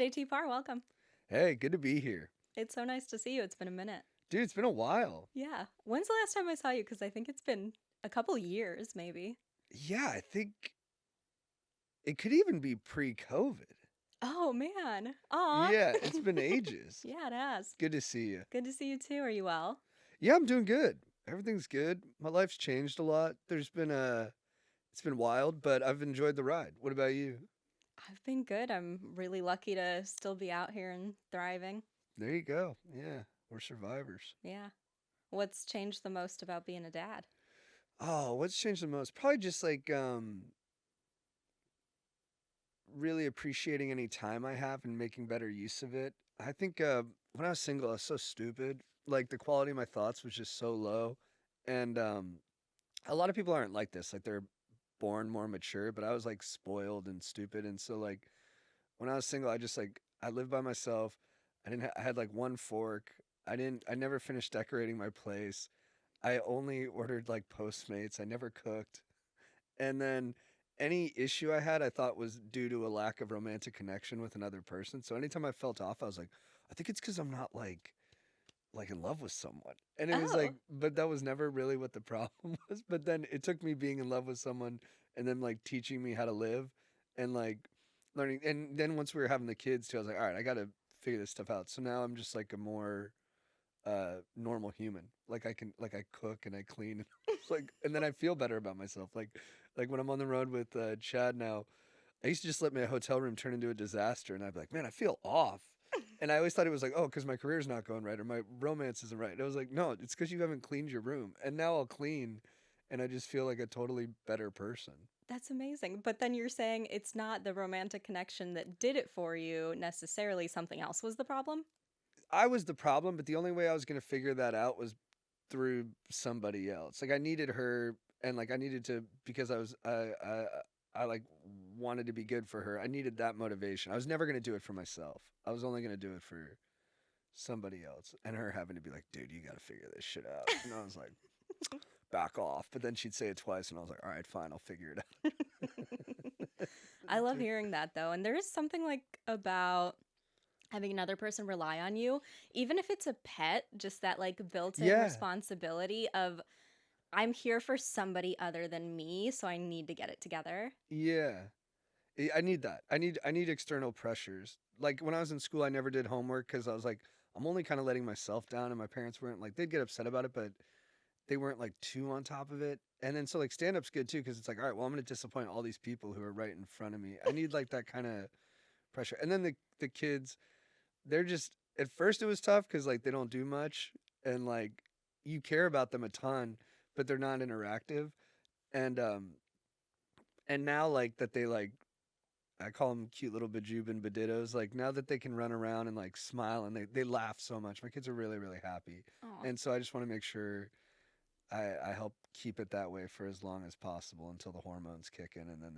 JT Parr, welcome. Hey, good to be here. It's so nice to see you. It's been a minute. Dude, it's been a while. Yeah. When's the last time I saw you? Because I think it's been a couple years, maybe. Yeah, I think it could even be pre-COVID. Oh, man. Aw. Yeah, it's been ages. Yeah, it has. Good to see you. Good to see you too. Are you well? Yeah, I'm doing good. Everything's good. My life's changed a lot. It's been wild, but I've enjoyed the ride. What about you? I've been good. I'm really lucky to still be out here and thriving. There you go. Yeah, we're survivors. Yeah. What's changed the most about being a dad? Oh, what's changed the most? Probably just really appreciating any time I have and making better use of it. I think when I was single, I was so stupid. Like the quality of my thoughts was just so low, and a lot of people aren't like this. Like they're born more mature, but I was like spoiled and stupid, and so like when I was single, I lived by myself. I had like one fork. I never finished decorating my place. I only ordered like Postmates. I never cooked. And then any issue I had, I thought was due to a lack of romantic connection with another person. So anytime I felt off, I was like, I think it's because I'm not like in love with someone. And it was like, Oh. but that was never really what the problem was. But then it took me being in love with someone and then like teaching me how to live and like learning. And then once we were having the kids too, I was like, all right, I got to figure this stuff out. So now I'm just like a more normal human. Like I cook and I clean. It's like, and then I feel better about myself. Like when I'm on the road with Chad now, I used to just let my hotel room turn into a disaster, and I'd be like, man, I feel off. And I always thought it was like, oh, because my career's not going right or my romance isn't right. And I was like, no, it's because you haven't cleaned your room. And now I'll clean, and I just feel like a totally better person. That's amazing. But then you're saying it's not the romantic connection that did it for you necessarily. Something else was the problem? I was the problem, but the only way I was going to figure that out was through somebody else. Like I needed her, and like I needed to because I like wanted to be good for her. I needed that motivation. I was never going to do it for myself. I was only going to do it for somebody else, and her having to be like, dude, you got to figure this shit out. And I was like, back off. But then she'd say it twice, and I was like, all right, fine, I'll figure it out. I love hearing that though. And there is something like about having another person rely on you, even if it's a pet, just that like built in Yeah, responsibility of I'm here for somebody other than me, so I need to get it together. yeah. I need that. I need external pressures. Like when I was in school, I never did homework because I was like, I'm only kind of letting myself down, and my parents weren't like they'd get upset about it, but they weren't like too on top of it. And then so like stand up's good too because it's like, all right, well I'm gonna disappoint all these people who are right in front of me. I need like that kind of pressure. And then the kids, they're just at first it was tough because like they don't do much and like you care about them a ton, but they're not interactive. And and now like that they like I call them cute little Bajubin Badittos. Like now that they can run around and like smile and they laugh so much. My kids are really, really happy. Oh, And so I just want to make sure I help keep it that way for as long as possible until the hormones kick in and then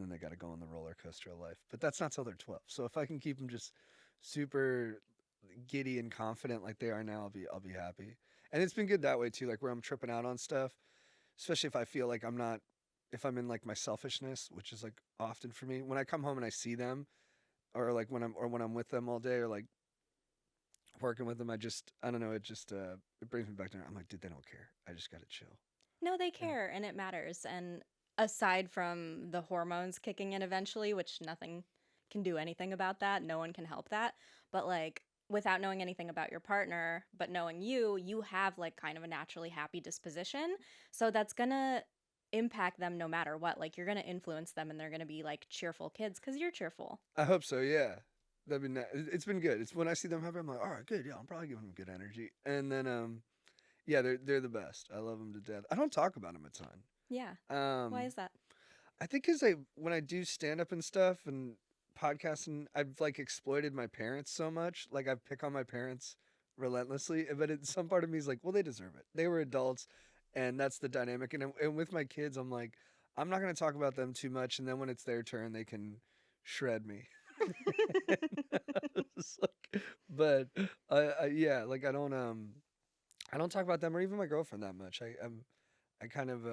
they got to go on the roller coaster of life. But that's not till they're 12. So if I can keep them just super giddy and confident like they are now, I'll be happy. And it's been good that way too, like where I'm tripping out on stuff, especially if I feel like I'm not if I'm in like my selfishness, which is like often for me. When I come home and I see them or like when I'm with them all day or like working with them, I don't know, it brings me back to I'm like, dude, they don't care. I just got to chill. no, they And care and it matters. And aside from the hormones kicking in eventually, which nothing can do anything about that, no one can help that. But like without knowing anything about your partner, but knowing you, you have like kind of a naturally happy disposition. So that's gonna impact them no matter what. Like you're gonna influence them and they're gonna be like cheerful kids because you're cheerful. I hope so, yeah. It's been good. It's when I see them happy, I'm like, all right, good. Yeah, I'm probably giving them good energy. And then yeah, they're the best. I love them to death. I don't talk about them a ton. Yeah. Why Um, is that? I think because I when I do stand up and stuff and podcasting, I've like exploited my parents so much. Like I pick on my parents relentlessly, but some part of me is like, well, they deserve it. They were adults, and that's the dynamic. And with my kids, I'm like, I'm not going to talk about them too much, and then when it's their turn, they can shred me. It's like, but yeah, like I don't talk about them or even my girlfriend that much. I kind of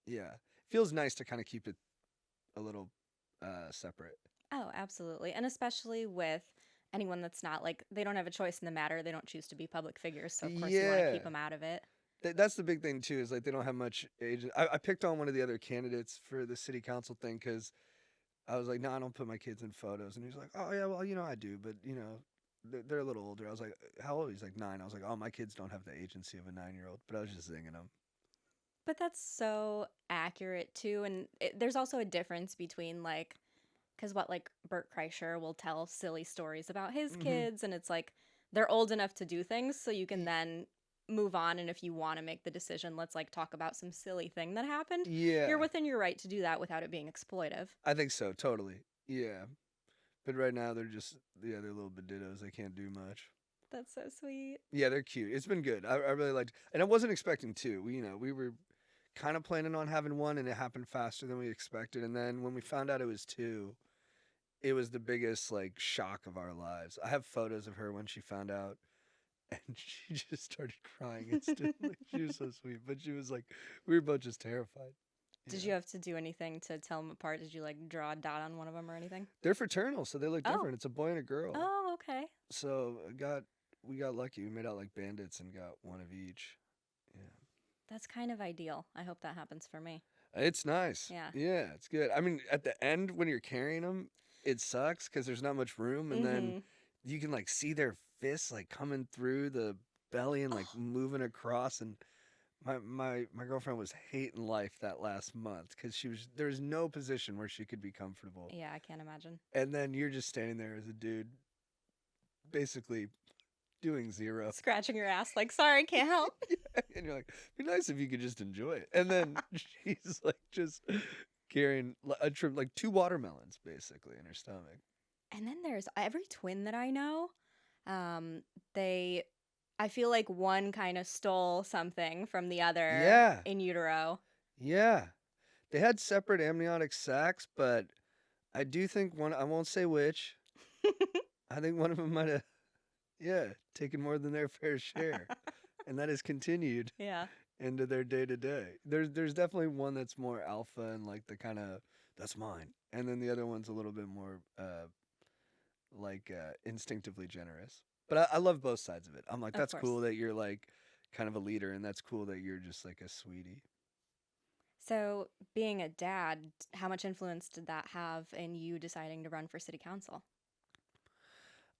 yeah, feels nice to kind of keep it a little separate. Oh, absolutely. And especially with anyone that's not like, they don't have a choice in the matter. They don't choose to be public figures. So, of course, you want to Yeah. keep them out of it. That's the big thing too, is like they don't have much agent. I picked on one of the other candidates for the city council thing because I was like, no, I don't put my kids in photos. And he's like, oh, yeah, well, I do. But, they're a little older. I was like, how old? He's like 9. I was like, oh, my kids don't have the agency of a 9-year-old. But I was just zinging them. But that's so accurate too. And there's also a difference between like, because what like Bert Kreischer will tell silly stories about his Hmm. kids, and it's like they're old enough to do things, so you can then move on. And if you want to make the decision, let's like talk about some silly thing that happened. You're Yeah, within your right to do that without it being exploitive. I think so. Totally. Yeah. But right now they're little bedittos. They can't do much. That's so sweet. Yeah, they're cute. It's been good. I really liked, and I wasn't expecting two. We were kind of planning on having one, and it happened faster than we expected. And then when we found out it was two, it was the biggest like shock of our lives. I have photos of her when she found out, and she just started crying instantly. She was so sweet, but she was like, we were both just terrified. Did Yeah, you have to do anything to tell them apart? Did you like draw a dot on one of them or anything? they're fraternal, so they look Oh, different. It's a boy and a girl. oh, okay. So we got lucky. We made out like bandits and got one of each. Yeah. That's kind of ideal. I hope that happens for me. It's nice. Yeah. Yeah, it's good. I mean, at the end when you're carrying them, it sucks because there's not much room, and then Mm-hmm. you can like see their fists like coming through the belly and like Oh, moving across. And my girlfriend was hating life that last month because there was no position where she could be comfortable. yeah, I can't imagine. And then you're just standing there as a dude, basically doing zero. Scratching your ass, like, sorry, can't help. And you're like, be nice if you could just enjoy it. And then she's like just carrying a trip like 2 watermelons basically in her stomach. And then there's every twin that I know. They, I feel like one kind of stole something from the other Yeah, in utero. yeah. They had separate amniotic sacs, but I do think one, I won't say which, I think one of them might have, yeah, taken more than their fair share. And that has continued Yeah. into their day to day. There's definitely one that's more alpha and like the kind of, that's mine. And then the other one's a little bit more instinctively generous. But I love both sides of it. I'm like, Of that's course. cool that you're like kind of a leader, and that's cool that you're just like a sweetie. So, being a dad, how much influence did that have in you deciding to run for city council?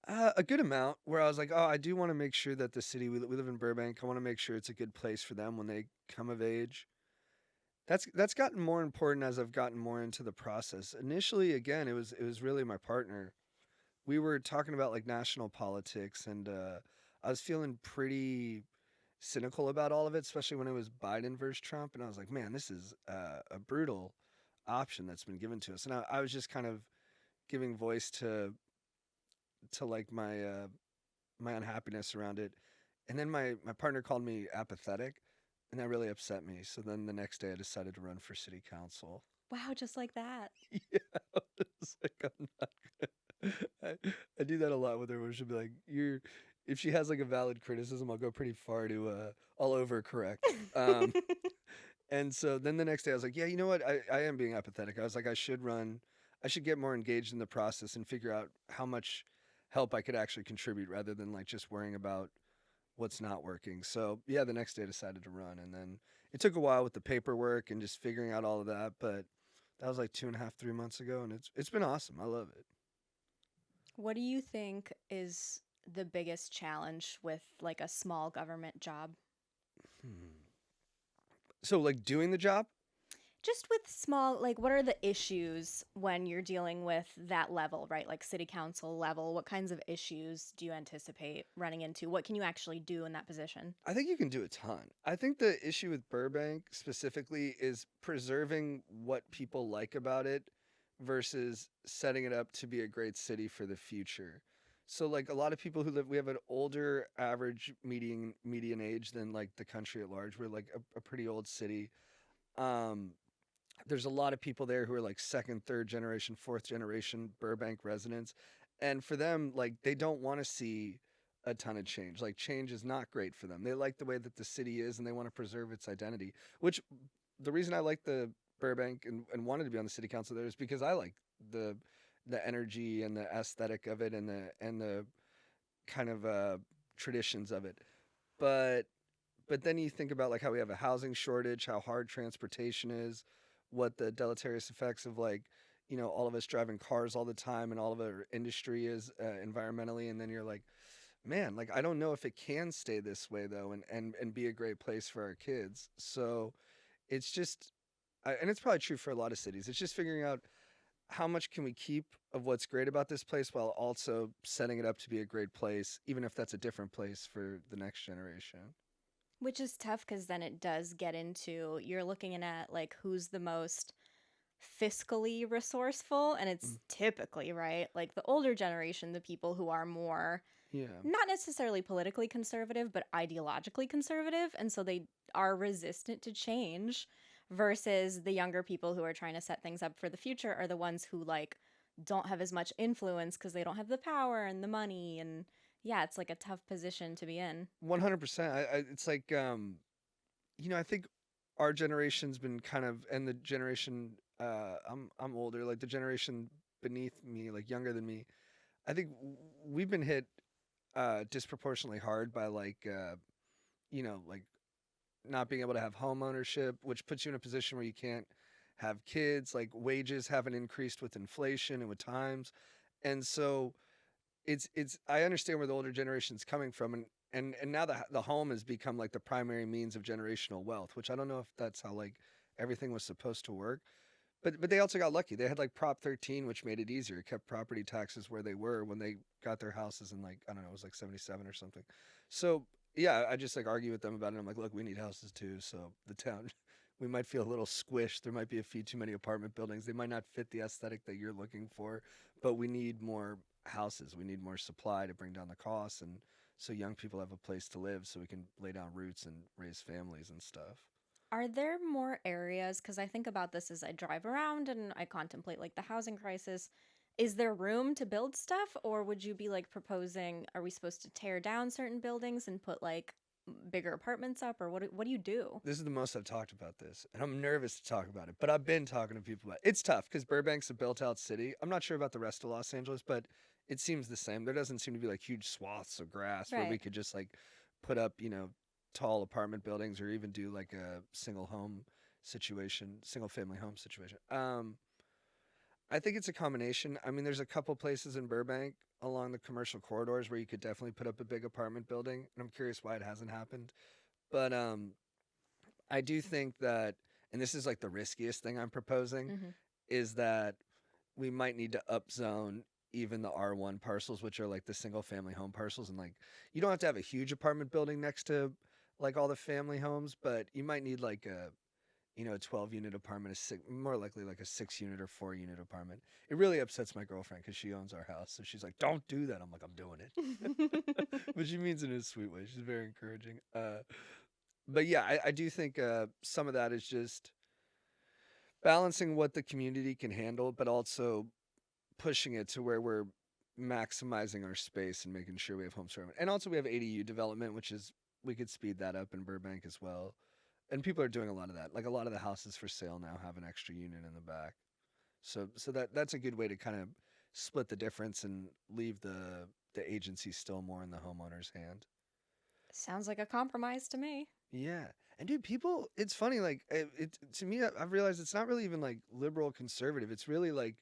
A good amount where I was like, oh, I do want to make sure that the city, we live in Burbank, I want to make sure it's a good place for them when they come of age. That's gotten more important as I've gotten more into the process. Initially, again, it was really my partner. We were talking about like national politics, and I was feeling pretty cynical about all of it, especially when it was Biden versus Trump. And I was like, man, this is a brutal option that's been given to us. And I was just kind of giving voice to like my unhappiness around it. And then my partner called me apathetic, and that really upset me. So then the next day I decided to run for city council. Wow, just like that. Yeah, it's like I'm not gonna. I do that a lot with her, where she'll be like, "You're." If she has like a valid criticism, I'll go pretty far to all over correct. And so then the next day I was like, yeah, you know what? I am being apathetic. I was like, I should run. I should get more engaged in the process and figure out how much help I could actually contribute rather than like just worrying about what's not working. So yeah, the next day I decided to run, and then it took a while with the paperwork and just figuring out all of that, but that was like 2.5, 3 months ago, and it's been awesome. I love it. What do you think is the biggest challenge with like a small government job? Hmm. So like doing the job? Just with small, like, what are the issues when you're dealing with that level, right? Like city council level, what kinds of issues do you anticipate running into? What can you actually do in that position? I think you can do a ton. I think the issue with Burbank specifically is preserving what people like about it versus setting it up to be a great city for the future. So like a lot of people who live, we have an older average median age than like the country at large. We're like a pretty old city. Um, there's a lot of people there who are like second, third generation, fourth generation Burbank residents. And for them, like they don't want to see a ton of change. Like change is not great for them. They like the way that the city is, and they want to preserve its identity. Which the reason I like the Burbank and wanted to be on the city council there is because I like the the energy and the aesthetic of it and the kind of traditions of it. But but then you think about like how we have a housing shortage, how hard transportation is, what the deleterious effects of like, all of us driving cars all the time and all of our industry is environmentally, and then you're like, man, like I don't know if it can stay this way though, and be a great place for our kids. So it's just, and it's probably true for a lot of cities. It's just figuring out how much can we keep of what's great about this place while also setting it up to be a great place, even if that's a different place for the next generation. Which is tough because then it does get into you're looking at like who's the most fiscally resourceful, and Mm. it's typically, right, like the older generation, the people who are more Yeah. not necessarily politically conservative, but ideologically conservative. And so they are resistant to change versus the younger people who are trying to set things up for the future are the ones who like don't have as much influence because they don't have the power and the money. And yeah, it's like a tough position to be in. 100%. It's like, I think our generation's been kind of, and the generation, I'm older, like the generation beneath me, like younger than me. I think we've been hit disproportionately hard by like not being able to have home ownership, which puts you in a position where you can't have kids. Like wages haven't increased with inflation and with times, and so it's I understand where the older generation's coming from, and now the home has become like the primary means of generational wealth, which I don't know if that's how like everything was supposed to work. But they also got lucky. They had like Prop 13, which made it easier. It kept property taxes where they were when they got their houses in like, I don't know, it was like 77 or something. So yeah, I just like argue with them about it. I'm like, look, we need houses too. So the town, we might feel a little squished. There might be a few too many apartment buildings. They might not fit the aesthetic that you're looking for, but we need more houses. We need more supply to bring down the costs, and so young people have a place to live, so we can lay down roots and raise families and stuff. Are there more areas? Because I think about this as I drive around and I contemplate like the housing crisis. Is there room to build stuff, or would you be like proposing? Are we supposed to tear down certain buildings and put like bigger apartments up, or what do you do? This is the most I've talked about this, and I'm nervous to talk about it, but I've been talking to people about it. It's tough because Burbank's a built out city. I'm not sure about the rest of Los Angeles, but it seems the same. There doesn't seem to be like huge swaths of grass where we Right. could just like put up, tall apartment buildings or even do like a single family home situation. I think it's a combination. I mean, there's a couple places in Burbank along the commercial corridors where you could definitely put up a big apartment building, and I'm curious why it hasn't happened. But I do think that, and this is like the riskiest thing I'm proposing, Mm-hmm. is that we might need to upzone even the R1 parcels, which are like the single family home parcels. And like, you don't have to have a huge apartment building next to like all the family homes, but you might need like a 12 unit apartment, more likely like a 6 unit or 4 unit apartment. It really upsets my girlfriend because she owns our house. So she's like, don't do that. I'm like, I'm doing it. But she means it in a sweet way. She's very encouraging. But yeah, I do think some of that is just balancing what the community can handle, but also pushing it to where we're maximizing our space and making sure we have home service. And also we have ADU development, which is we could speed that up in Burbank as well. And people are doing a lot of that. Like a lot of the houses for sale now have an extra unit in the back. So that's a good way to kind of split the difference and leave the agency still more in the homeowner's hand. Sounds like a compromise to me. Yeah. And dude, people, it's funny. Like, to me, I've realized it's not really even like liberal conservative. It's really like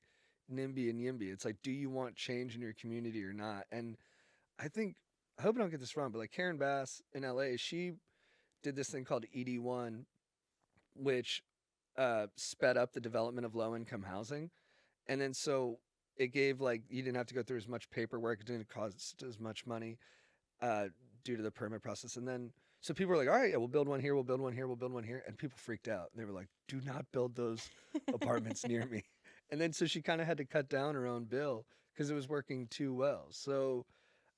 NIMBY and YIMBY. It's like, do you want change in your community or not? And I think, I hope I don't get this wrong, but like Karen Bass in LA, she did this thing called ED1, which sped up the development of low income housing. And then so it gave like, you didn't have to go through as much paperwork, it didn't cost as much money uh, due to the permit process. And then so people were like, all right, yeah, we'll build one here, we'll build one here, we'll build one here. And people freaked out. They were like, do not build those apartments near me. And then so she kind of had to cut down her own bill because it was working too well. So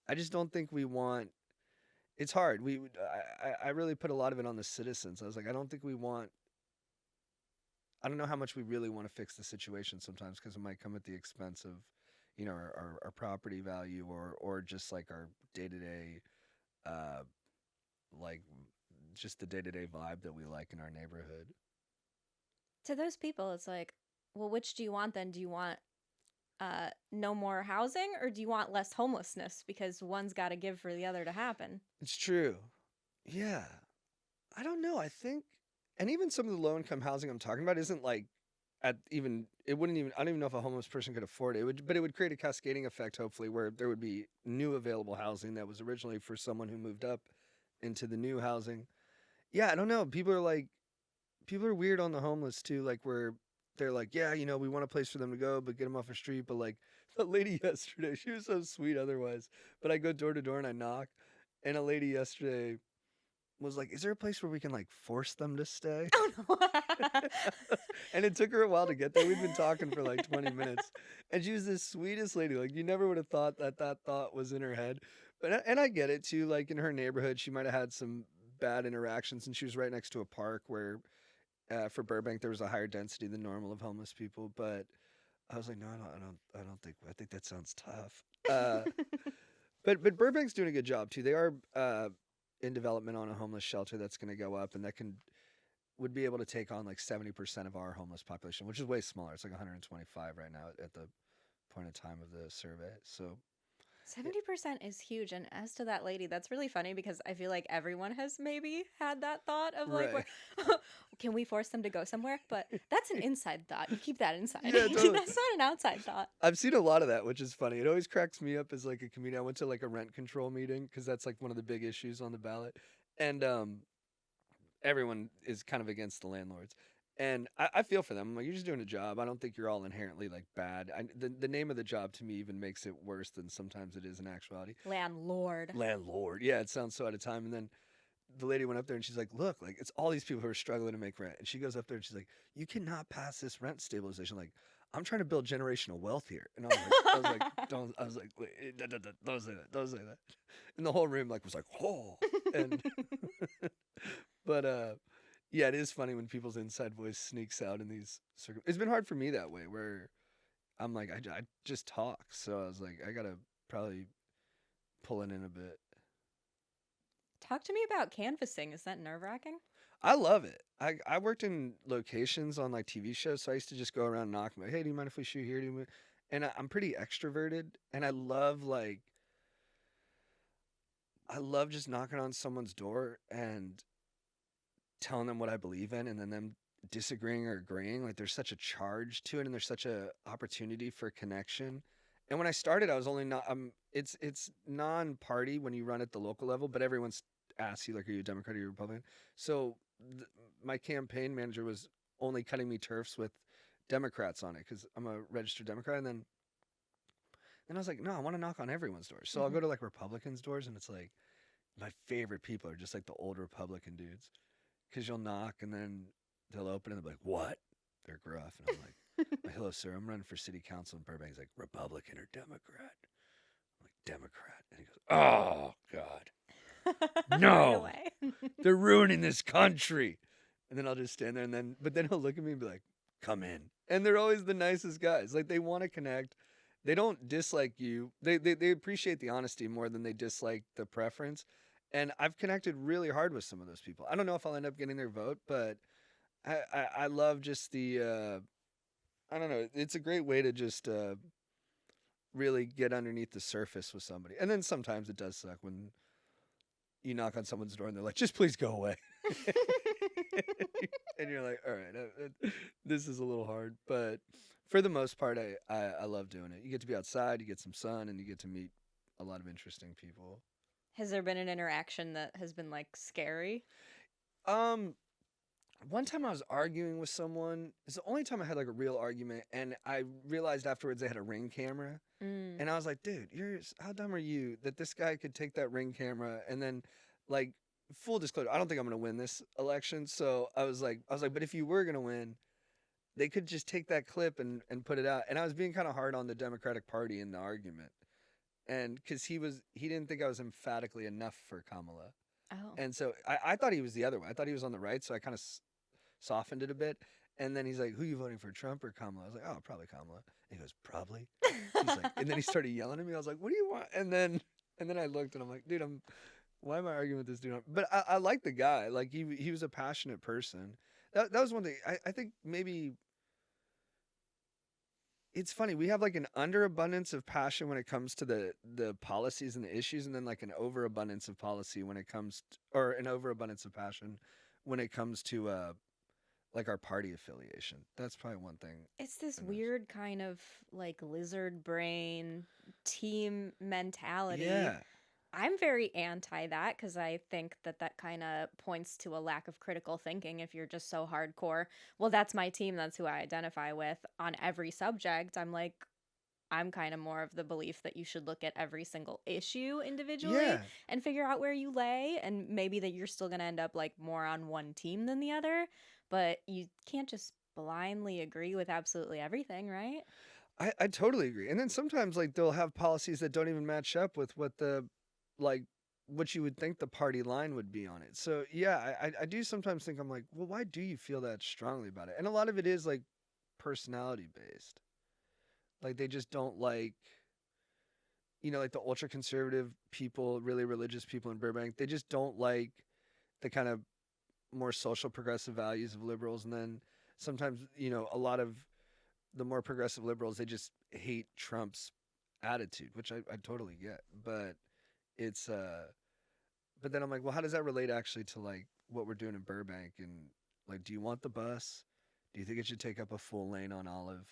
I just don't think we want. It's hard. I really put a lot of it on the citizens. I was like, I don't think we want. I don't know how much we really want to fix the situation sometimes because it might come at the expense of, our property value or just like our day to day uh, like just the day to day vibe that we like in our neighborhood. To those people, it's like, well, which do you want then? Do you want no more housing, or do you want less homelessness because one's got to give for the other to happen? It's true. Yeah. I don't know. I think, and even some of the low income housing I'm talking about isn't like at even, it wouldn't even, I don't even know if a homeless person could afford it. It would, but it would create a cascading effect, hopefully, where there would be new available housing that was originally for someone who moved up into the new housing. Yeah. I don't know. People are weird on the homeless too. Like, where they're like, yeah, we want a place for them to go, but get them off the street. But like the lady yesterday, she was so sweet otherwise. But I go door to door and I knock, and a lady yesterday was like, "Is there a place where we can like force them to stay?" Oh no. And it took her a while to get there. We'd been talking for like 20 minutes, and she was the sweetest lady. Like you never would have thought that thought was in her head. And I get it too. Like in her neighborhood, she might have had some bad interactions, and she was right next to a park where, for Burbank, there was a higher density than normal of homeless people. But I was like, no, I don't think. I think that sounds tough. Uh, but Burbank's doing a good job too. They are in development on a homeless shelter that's going to go up, and that would be able to take on like 70% of our homeless population, which is way smaller. It's like 125 right now at the point of time of the survey. So, yeah, 70% is huge. And as to that lady, that's really funny because I feel like everyone has maybe had that thought of like, right. where, can we force them to go somewhere? But that's an inside thought. You keep that inside. Yeah, That's totally. not an outside thought. I've seen a lot of that, which is funny. It always cracks me up as like a comedian. I went to like a rent control meeting because that's like one of the big issues on the ballot, and everyone is kind of against the landlords. And I feel for them. I'm like, you're just doing a job. I don't think you're all inherently like bad. The name of the job to me even makes it worse than sometimes it is in actuality. Landlord. Landlord. Yeah, it sounds so out of time. And then the lady went up there and she's like, look, like it's all these people who are struggling to make rent. And she goes up there and she's like, you cannot pass this rent stabilization. Like, I'm trying to build generational wealth here. And I was like, wait, don't say that, don't say that. And the whole room like was like, oh, and but yeah, it is funny when people's inside voice sneaks out in these it's been hard for me that way where I'm like, I just talk. So I was like, I gotta probably pull it in a bit. Talk to me about canvassing. Is that nerve wracking? I love it. I worked in locations on like TV shows, so I used to just go around and knock. Like, hey, do you mind if we shoot here? And I'm pretty extroverted, and I love just knocking on someone's door and telling them what I believe in, and then them disagreeing or agreeing. Like there's such a charge to it, and there's such a opportunity for connection. And when I started, I was only not. It's non-party when you run at the local level, but everyone's asks you like, are you a Democrat or are you a Republican? So my campaign manager was only cutting me turfs with Democrats on it because I'm a registered Democrat. And then I was like, no, I want to knock on everyone's doors. So I'll Hmm. go to like Republicans' doors, and it's like my favorite people are just like the old Republican dudes because you'll knock and then they'll open and they'll be like, what? They're gruff, and I'm like, hello, sir. I'm running for city council in Burbank. He's like, Republican or Democrat? I'm like, Democrat. And he goes, oh, God. Right No, away. they're ruining this country. And then I'll just stand there but then he'll look at me and be like, come in. And they're always the nicest guys. Like they want to connect. They don't dislike you. They appreciate the honesty more than they dislike the preference. And I've connected really hard with some of those people. I don't know if I'll end up getting their vote, but I love just I don't know. It's a great way to just really get underneath the surface with somebody. And then sometimes it does suck when you knock on someone's door and they're like, just please go away. And you're like, all right, this is a little hard. But for the most part, I love doing it. You get to be outside, you get some sun, and you get to meet a lot of interesting people. Has there been an interaction that has been like scary? Um, One time I was arguing with someone. It's the only time I had like a real argument, and I realized afterwards they had a ring camera. Mm. And I was like, dude, how dumb are you that this guy could take that ring camera and then, like, full disclosure, I don't think I'm gonna win this election. So I was like, but if you were gonna win, they could just take that clip and put it out. And I was being kind of hard on the Democratic Party in the argument, and because he didn't think I was emphatically enough for Kamala, Oh. and so I thought he was the other way. I thought he was on the right, so I kind of softened it a bit. And then he's like, "Who you voting for, Trump or Kamala?" I was like, "Oh, probably Kamala." And he goes, "Probably." He's like, and then he started yelling at me. I was like, "What do you want?" And then I looked and I'm like, "Dude, why am I arguing with this dude?" But I like the guy. Like he was a passionate person. That was one thing. I think maybe it's funny. We have like an underabundance of passion when it comes to the policies and the issues, and then like an overabundance of policy when it comes or an overabundance of passion when it comes to like our party affiliation. That's probably one thing It's this I noticed. weird kind of like lizard brain team mentality. Yeah. I'm very anti that because I think that that kind of points to a lack of critical thinking if you're just so hardcore. Well, that's my team. That's who I identify with on every subject. I'm like, I'm kind of more of the belief that you should look at every single issue individually Yeah. and figure out where you lay. And maybe that you're still going to end up like more on one team than the other. But you can't just blindly agree with absolutely everything, right? I totally agree. And then sometimes like they'll have policies that don't even match up with what the like what you would think the party line would be on it. So yeah, I do sometimes think I'm like, well, why do you feel that strongly about it? And a lot of it is like personality based. Like they just don't like like the ultra conservative people, really religious people in Burbank, they just don't like the kind of more social progressive values of liberals. And then sometimes, a lot of the more progressive liberals, they just hate Trump's attitude, which I totally get. But then I'm like, well, how does that relate actually to like what we're doing in Burbank? And like, do you want the bus? Do you think it should take up a full lane on Olive?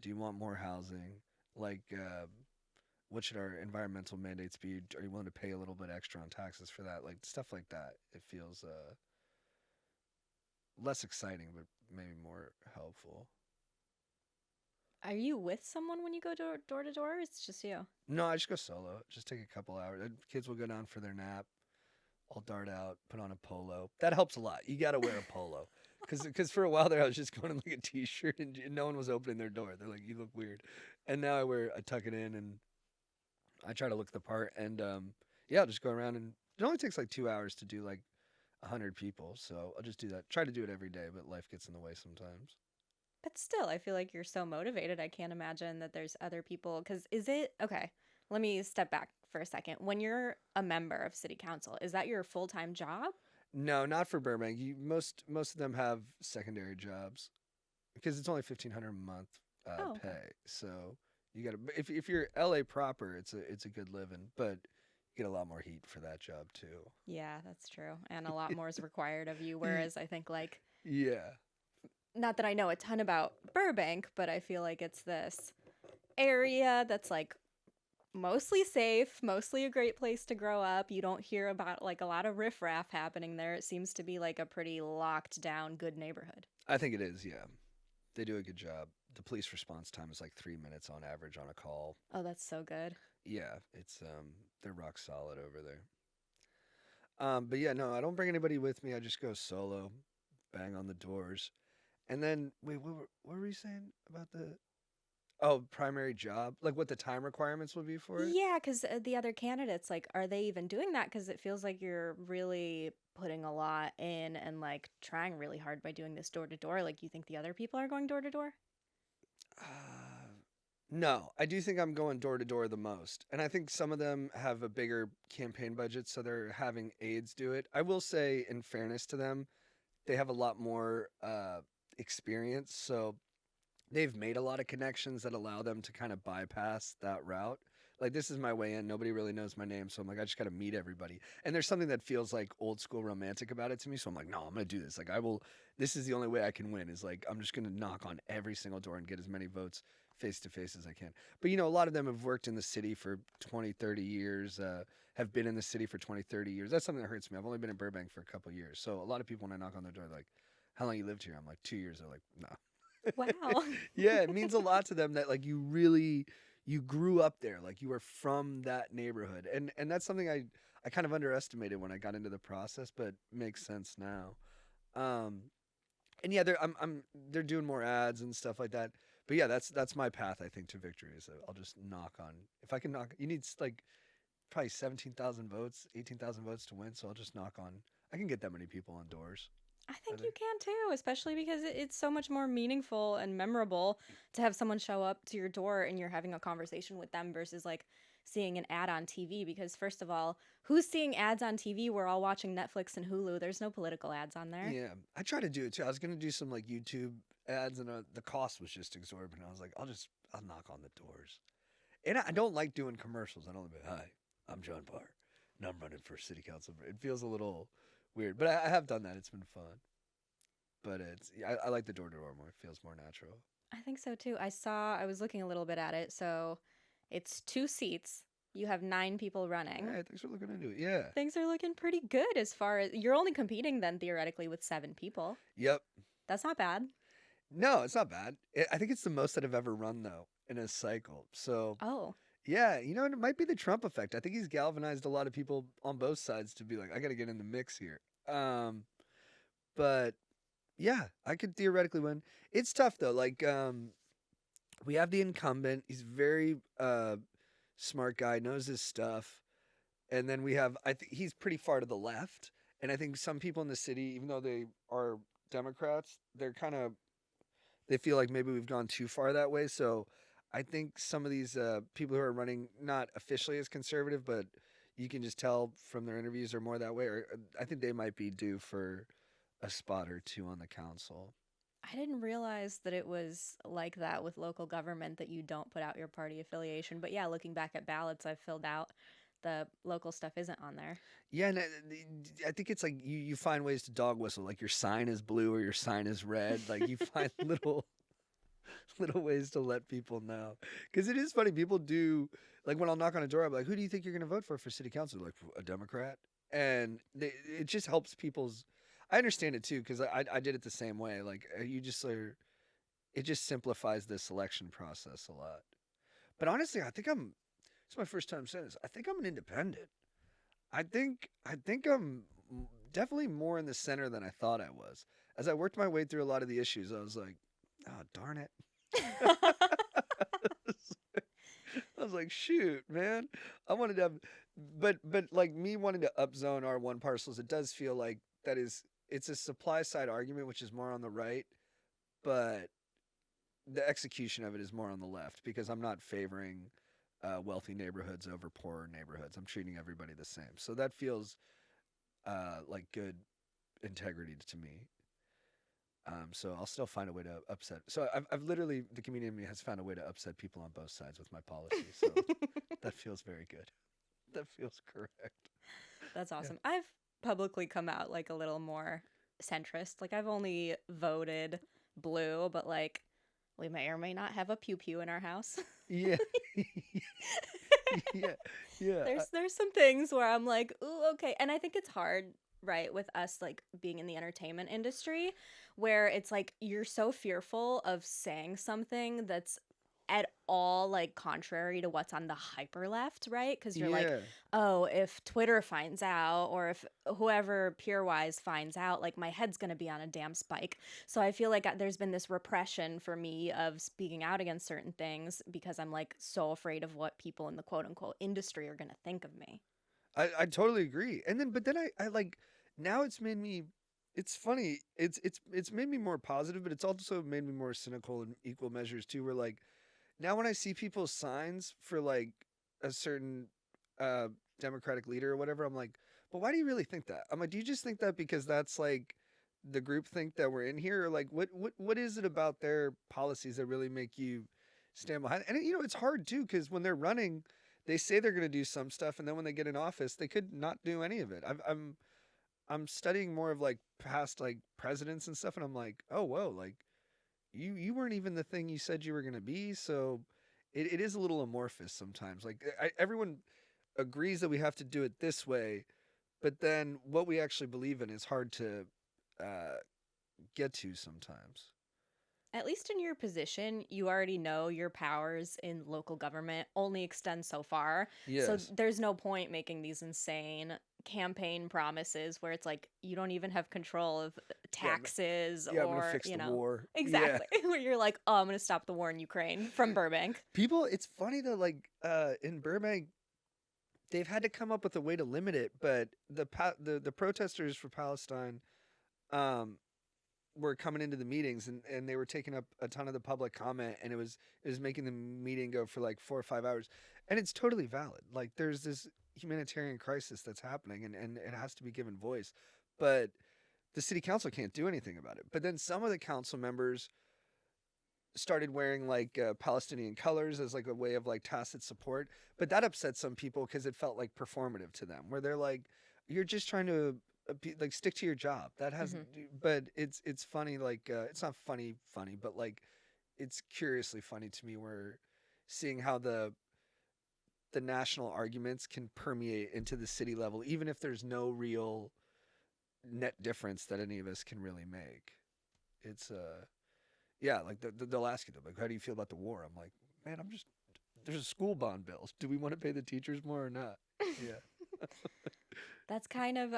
Do you want more housing? Like, what should our environmental mandates be? Are you willing to pay a little bit extra on taxes for that? Like stuff like that. It feels less exciting, but maybe more helpful. Are you with someone when you go door to door? It's just you. No, I just go solo. Just take a couple hours. Kids will go down for their nap. I'll dart out, put on a polo. That helps a lot. You got to wear a polo. Because for a while there, I was just going in like a t-shirt and no one was opening their door. They're like, you look weird. And now I tuck it in and I try to look the part. And yeah, I'll just go around and it only takes like 2 hours to do like 100 people. So I'll just do that. Try to do it every day, but life gets in the way sometimes. But still, I feel like you're so motivated. I can't imagine that there's other people. Because is it okay? Let me step back for a second. When you're a member of city council, is that your full time job? No, not for Burbank. Most of them have secondary jobs because it's only 1,500 a month Oh, okay. pay. So you got to if you're LA proper, it's a good living, but you get a lot more heat for that job too. Yeah, that's true. And a lot more is required of you. Y- Whereas I think, like, Yeah. not that I know a ton about Burbank, but I feel like it's this area that's like mostly safe, mostly a great place to grow up. You don't hear about like a lot of riffraff happening there. It seems to be like a pretty locked down, good neighborhood. I think it is, yeah. They do a good job. The police response time is like 3 minutes on average on a call. Oh, that's so good. Yeah, it's they're rock solid over there. But yeah, no, I don't bring anybody with me. I just go solo, bang on the doors. And then wait, what were you saying about the primary job? Like what the time requirements would be for it? Yeah, because the other candidates, like, are they even doing that? Because it feels like you're really putting a lot in and like trying really hard by doing this door to door. Like, you think the other people are going door to door? Uh, no, I do think I'm going door to door the most. And I think some of them have a bigger campaign budget, so they're having aides do it. I will say, in fairness to them, they have a lot more experience. So they've made a lot of connections that allow them to kind of bypass that route. Like this is my way in. Nobody really knows my name, so I'm like, I just got to meet everybody. And there's something that feels like old school romantic about it to me. So I'm like, no, I'm gonna do this. Like I will. This is the only way I can win. Is like I'm just gonna knock on every single door and get as many votes face to face as I can. But a lot of them have worked in the city for 20, 30 years. Have been in the city for 20, 30 years. That's something that hurts me. I've only been in Burbank for a couple years. So a lot of people when I knock on their door, they're like, how long you lived here? I'm like 2 years. They're like, no. Wow. Yeah, it means a lot to them that like you grew up there, like you were from that neighborhood. And that's something I kind of underestimated when I got into the process, but makes sense now. Um and yeah, they're doing more ads and stuff like that. But yeah, that's my path I think to victory is that I'll just knock on. If I can knock, you need like probably 17,000 votes, 18,000 votes to win, so I'll just knock on. I can get that many people on doors, I I think you think. can too, especially because it's so much more meaningful and memorable to have someone show up to your door and you're having a conversation with them versus like seeing an ad on TV. Because, first of all, who's seeing ads on TV? We're all watching Netflix and Hulu. There's no political ads on there. Yeah, I try to do it too. I was gonna do some like YouTube ads, and the cost was just exorbitant. I was like, I'll knock on the doors. And I don't like doing commercials. I don't like, hi, I'm John Parr, and I'm running for city council. It feels a little weird, but I have done that. It's been fun. But I like the door to door more. It feels more natural. I think so too. I was looking a little bit at it. So it's 2 seats. You have 9 people running. Hey, thanks for looking into it. Yeah. Things are looking pretty good as far as you're only competing then theoretically with 7 people. Yep. That's not bad. No, it's not bad. I think it's the most that I've ever run though in a cycle. So Oh, yeah, it might be the Trump effect. I think he's galvanized a lot of people on both sides to be like, I got to get in the mix here. But yeah, I could theoretically win. It's tough though. Like, we have the incumbent. He's very smart guy, knows his stuff. And then we have, I think he's pretty far to the left. And I think some people in the city, even though they are Democrats, they feel like maybe we've gone too far that way. So I think some of these people who are running, not officially as conservative, but you can just tell from their interviews are more that way. Or I think they might be due for a spot or two on the council. I didn't realize that it was like that with local government that you don't put out your party affiliation. But yeah, looking back at ballots I've filled out, the local stuff isn't on there. Yeah, and I think it's like you find ways to dog whistle, like your sign is blue or your sign is red. Like you find little ways to let people know. Because it is funny, people do, like when I'll knock on a door, I'm like, who do you think you're going to vote for city council? Like, a Democrat? And it just helps people's, I understand it too, because I did it the same way. Like, it just simplifies the selection process a lot. But honestly, it's my first time saying this, I think I'm an independent. I think I'm definitely more in the center than I thought I was. As I worked my way through a lot of the issues, I was like, oh, darn it. I was like, shoot, man. I wanted to have, but like me wanting to upzone our one parcels, it does feel like it's a supply side argument, which is more on the right, but the execution of it is more on the left because I'm not favoring wealthy neighborhoods over poorer neighborhoods. I'm treating everybody the same. So that feels like good integrity to me. So I'll still find a way to upset. So I've literally, the comedian in me has found a way to upset people on both sides with my policy. So that feels very good. That feels correct. That's Yeah. awesome. I've publicly come out like a little more centrist. Like I've only voted blue, but like we may or may not have a pew pew in our house. Yeah. Yeah. Yeah. There's some things where I'm like, ooh, okay. And I think it's hard, right, with us like being in the entertainment industry where it's like you're so fearful of saying something that's at all like contrary to what's on the hyper left, right? Because you're like, Yeah. oh, if Twitter finds out or if whoever peer wise finds out, like my head's gonna be on a damn spike. So I feel like there's been this repression for me of speaking out against certain things because I'm like so afraid of what people in the quote unquote industry are gonna think of me. I totally agree. And then, but then I like, now it's made me, it's funny. It's made me more positive, but it's also made me more cynical in equal measures too. Where like, now when I see people's signs for like a certain uh Democratic leader or whatever, I'm like, but why do you really think that? I'm like, do you just think that because that's like the group think that we're in here, or like what is it about their policies that really make you stand behind? And it's hard too because when they're running, they say they're going to do some stuff, and then when they get in office, they could not do any of it. I'm studying more of like past like presidents and stuff, and I'm like, oh whoa, like you weren't even the thing you said you were going to be. So it is a little amorphous sometimes. Like everyone agrees that we have to do it this way, but then what we actually believe in is hard to uh, get to sometimes. At least in your position, you already know your powers in local government only extend so far. So Yes. there's no point making these insane campaign promises where it's like you don't even have control of Yeah. taxes Yeah. I'm gonna or, fix the war. Yeah. exactly. Where you're like, oh, I'm going to stop the war in Ukraine from Burbank. People. It's funny though. Like in Burbank, they've had to come up with a way to limit it, but the protesters for Palestine um were coming into the meetings, and they were taking up a ton of the public comment, and it was making the meeting go for like 4 or 5 hours. And it's totally valid. Like there's this humanitarian crisis that's happening, and it has to be given voice. But the city council can't do anything about it. But then some of the council members started wearing like Palestinian colors as like a way of like tacit support. But that upset some people because it felt like performative to them, where they're like, "You're just trying to like stick to your job." That has, Hmm. but it's funny. Like it's not funny, but like it's curiously funny to me. Where seeing how the national arguments can permeate into the city level, even if there's no real net difference that any of us can really make. It's yeah, like they'll ask you, like, how do you feel about the war? I'm like, man, I'm just there's a school bond bills. Do we want to pay the teachers more or not? Yeah. That's kind of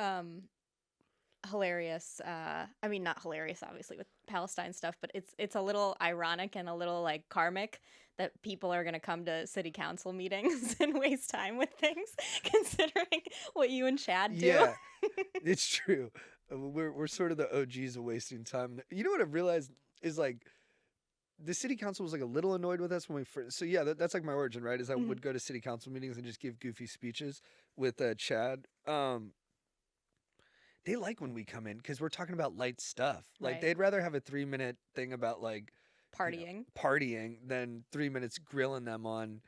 hilarious. I mean, not hilarious, obviously, with Palestine stuff, but it's a little ironic and a little like karmic that people are going to come to city council meetings and waste time with things, considering what you and Chad do. Yeah, it's true. We're sort of the OGs of wasting time. You know what I've realized is like the city council was like a little annoyed with us when we first. So yeah, that's like my origin, right? Is I Mhm. would go to city council meetings and just give goofy speeches with Chad. They like when we come in because we're talking about light stuff. Like Right. they'd rather have a 3 minute thing about like, Partying. partying than 3 minutes grilling them on,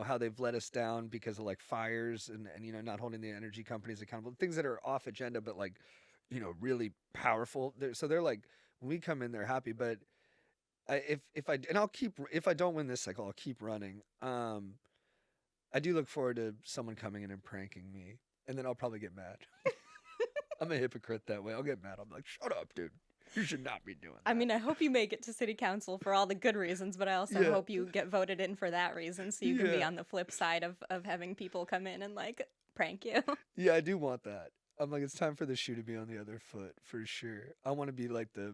how they've let us down because of like fires and not holding the energy companies accountable. Things that are off agenda, but like, really powerful. So they're like, when we come in, they're happy. But if I and I'll keep if I don't win this cycle, I'll keep running. I do look forward to someone coming in and pranking me, and then I'll probably get mad. I'm a hypocrite that way. I'll get mad. I'm like, shut up, dude. You should not be doing I that. mean, I hope you make it to city council for all the good reasons, but I also Yeah, hope you get voted in for that reason so you can be yeah, on the flip side of having people come in and like prank you. yeah. I do want that. I'm like, it's time for the shoe to be on the other foot for sure. I want to be like the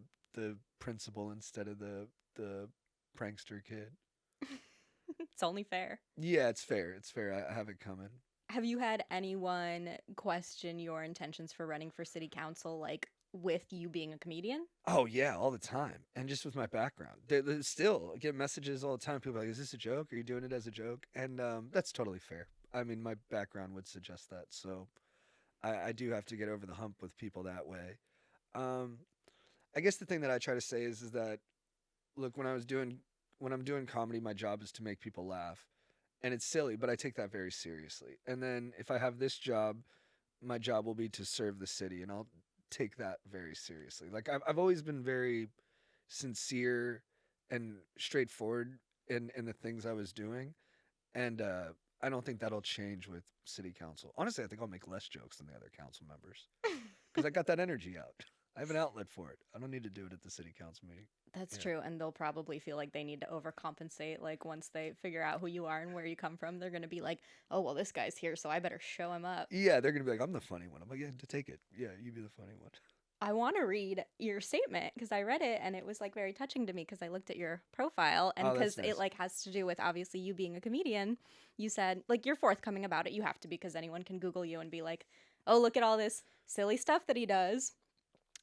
principal instead of the prankster kid. It's only fair. Yeah, it's fair. It's fair. I have it coming. Have you had anyone question your intentions for running for city council, like with you being a comedian? Oh yeah, all the time, and just with my background, they still I get messages all the time. People are like, "Is this a joke? Are you doing it as a joke?" And that's totally fair. I mean, my background would suggest that, so I do have to get over the hump with people that way. Um, I guess the thing that I try to say is that look, when I'm doing comedy, my job is to make people laugh, and it's silly, but I take that very seriously. And then if I have this job, my job will be to serve the city, and I'll take that very seriously. Like I've always been very sincere and straightforward in the things I was doing, and I don't think that'll change with city council. Honestly, I think I'll make less jokes than the other council members because I got that energy out. I have an outlet for it. I don't need to do it at the city council meeting. That's Yeah. true, and they'll probably feel like they need to overcompensate. Like once they figure out who you are and where you come from, they're gonna be like, "Oh well, this guy's here, so I better show him up." Yeah, they're gonna be like, I'm the funny one. I'm like, yeah, to take it. Yeah, you be the funny one. I want to read your statement because I read it and it was like very touching to me because I looked at your profile and Oh, that's because it nice. like has to do with obviously you being a comedian. You said like you're forthcoming about it. You have to because anyone can Google you and be like, "Oh, look at all this silly stuff that he does."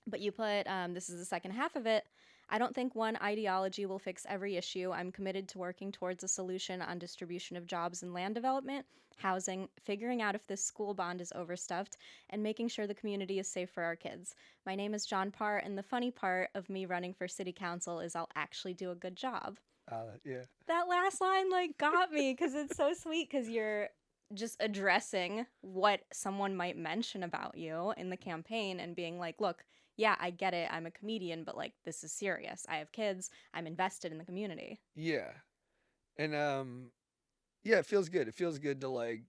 But you put, this is the second half of it. I don't think one ideology will fix every issue. I'm committed to working towards a solution on distribution of jobs and land development, housing, figuring out if this school bond is overstuffed, and making sure the community is safe for our kids. My name is John Parr, and the funny part of me running for city council is I'll actually do a good job. Yeah. That last line, like, got me because it's so sweet because you're just addressing what someone might mention about you in the campaign and being like, look, yeah, I get it. I'm a comedian, but like, this is serious. I have kids. I'm invested in the community. Yeah. And yeah, it feels good. It feels good to like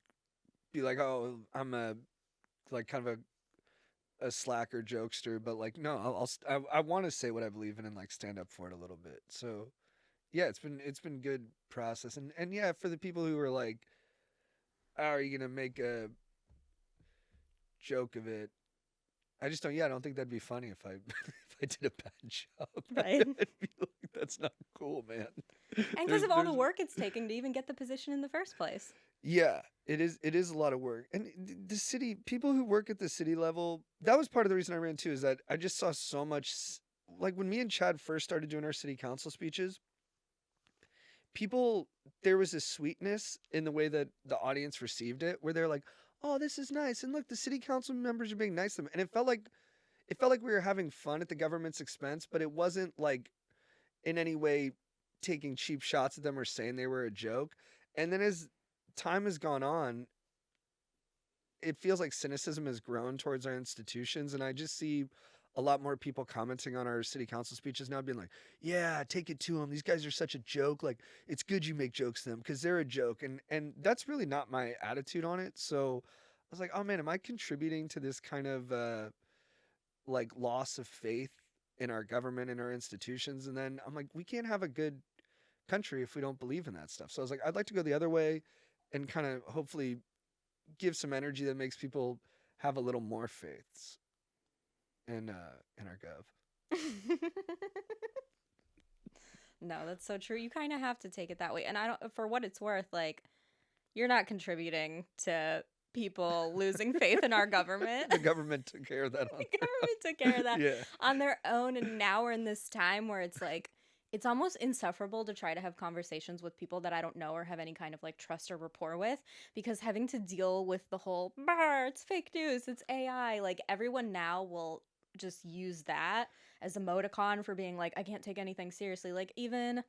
be like, oh, I'm a like kind of a slacker jokester, but like no, I want to say what I believe in and like stand up for it a little bit. So yeah, it's been good process, and yeah, for the people who are like, oh, are you gonna make a joke of it? I just don't. Yeah, I don't think that'd be funny if I if I did a bad job. Right. I'd be like, that's not cool, man. And because There's of all the there's work it's taking to even get the position in the first place. Yeah, it is a lot of work. And the city people who work at the city level, that was part of the reason I ran too, is that I just saw so much like when me and Chad first started doing our city council speeches, people there was a sweetness in the way that the audience received it where they're like, "Oh, this is nice." And look, the city council members are being nice to them. And it felt like we were having fun at the government's expense, but it wasn't like in any way taking cheap shots at them or saying they were a joke. And then as time has gone on, it feels like cynicism has grown towards our institutions, and I just see a lot more people commenting on our city council speeches now being like, yeah, take it to them, these guys are such a joke, like it's good you make jokes to them because they're a joke. And that's really not my attitude on it. So I was like, oh man, am I contributing to this kind of like loss of faith in our government and our institutions? And then I'm like, we can't have a good country if we don't believe in that stuff. So I was like, I'd like to go the other way and kind of hopefully give some energy that makes people have a little more faiths in our gov. No, that's so true. You kind of have to take it that way. And I don't, for what it's worth, like, you're not contributing to people losing faith in our government. The government took care of that on The government took care of that yeah. on their own. And now we're in this time where it's like, it's almost insufferable to try to have conversations with people that I don't know or have any kind of like trust or rapport with, because having to deal with the whole, it's fake news, it's AI, like everyone now will just use that as a emoticon for being like, I can't take anything seriously. Like even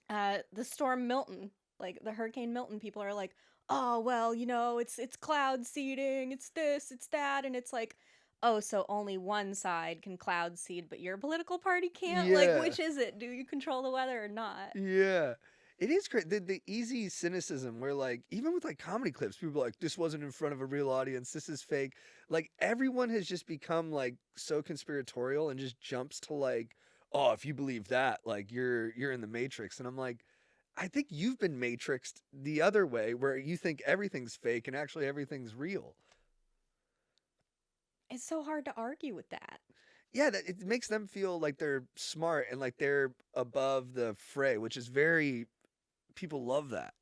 the storm Milton, like the Hurricane Milton, people are like, oh well, you know, it's cloud seeding, it's this, it's that, and it's like, oh, so only one side can cloud seed, but your political party can't? Like, Yeah. which is it? Do you control the weather or not? Yeah. It is great. The easy cynicism where like even with like comedy clips, people are like, this wasn't in front of a real audience, this is fake. Like everyone has just become like so conspiratorial and just jumps to like, oh, if you believe that, like you're in the Matrix. And I'm like, I think you've been matrixed the other way where you think everything's fake and actually everything's real. It's so hard to argue with that. Yeah, that it makes them feel like they're smart and like they're above the fray, which is very people love that.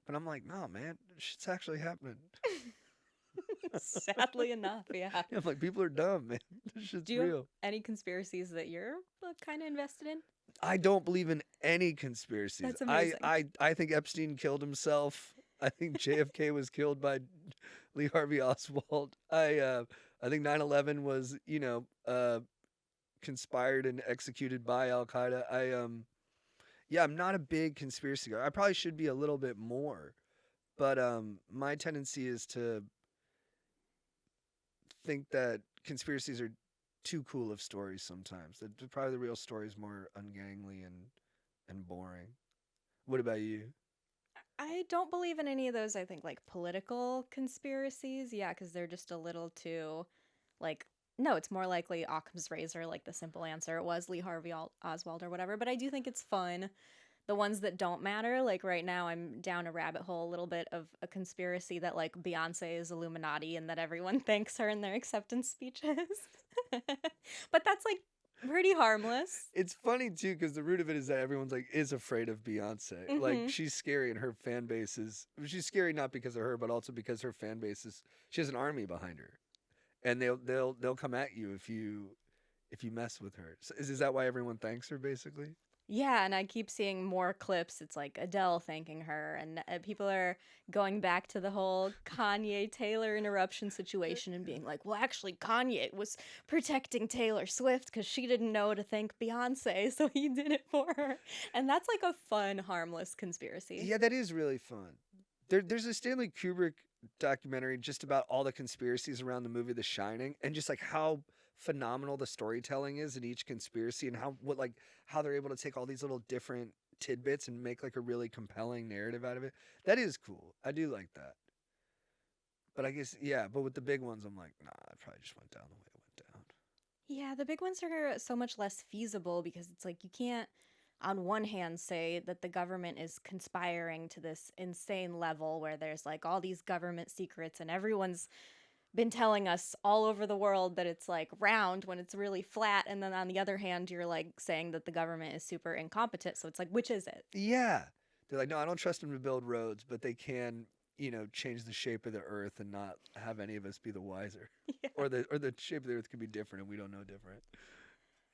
But I'm like, no, man, shit's actually happening. Sadly enough, yeah. I'm like, people are dumb, man. This shit's Do you have real. any conspiracies that you're kind of invested in? I don't believe in any conspiracies. That's amazing. I think Epstein killed himself. I think JFK was killed by Lee Harvey Oswald. I think 9/11 was, conspired and executed by Al Qaeda. Yeah, I'm not a big conspiracy guy. I probably should be a little bit more, but my tendency is to think that conspiracies are too cool of stories sometimes. That probably the real story is more ungangly and boring. What about you? I don't believe in any of those, I think, like political conspiracies. Yeah, because they're just a little too, like, no, it's more likely Occam's razor, like the simple answer. It was Lee Harvey Oswald or whatever. But I do think it's fun. The ones that don't matter, like right now, I'm down a rabbit hole a little bit of a conspiracy that like Beyonce is Illuminati and that everyone thanks her in their acceptance speeches. But that's like pretty harmless. It's funny too because the root of it is that everyone's like is afraid of Beyonce. Like Hmm. she's scary and her fan base is she's scary not because of her, but also because her fan base is she has an army behind her, and they'll come at you if you mess with her. So is that why everyone thanks her basically? Yeah, and I keep seeing more clips. It's like Adele thanking her, and people are going back to the whole Kanye Taylor interruption situation and being like, well, actually, Kanye was protecting Taylor Swift because she didn't know to thank Beyonce, so he did it for her. And that's like a fun, harmless conspiracy. Yeah, that is really fun. There's a Stanley Kubrick documentary just about all the conspiracies around the movie The Shining and just like how phenomenal the storytelling is in each conspiracy and how they're able to take all these little different tidbits and make like a really compelling narrative out of it. That is cool. I do like that. But I guess yeah, but with the big ones I'm like, nah, I probably just went down the way it went down. Yeah, the big ones are so much less feasible because it's like you can't, on one hand, say that the government is conspiring to this insane level where there's like all these government secrets and everyone's been telling us all over the world that it's like round when it's really flat. And then on the other hand, you're like saying that the government is super incompetent. So it's like, which is it? Yeah. They're like, no, I don't trust them to build roads, but they can, change the shape of the earth and not have any of us be the wiser. Yeah, Or the shape of the earth could be different and we don't know different.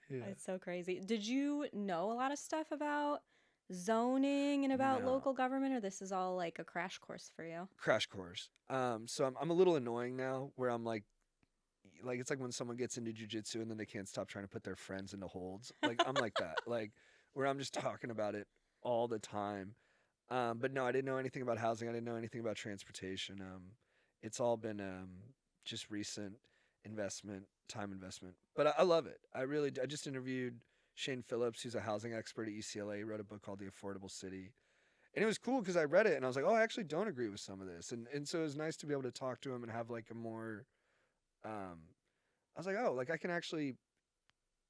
Yeah. it's so crazy. Did you know a lot of stuff about zoning and about No. local government, or this is all like a crash course for you? Crash course. So I'm a little annoying now where I'm like it's like when someone gets into jujitsu and then they can't stop trying to put their friends into holds. Like I'm like that. Like where I'm just talking about it all the time. But no, I didn't know anything about housing. I didn't know anything about transportation. It's all been just recent time investment. But I love it. I just interviewed Shane Phillips, who's a housing expert at UCLA. He wrote a book called The Affordable City. And it was cool because I read it and I was like, oh, I actually don't agree with some of this. And so it was nice to be able to talk to him and have like a more, um, I was like, oh, like I can actually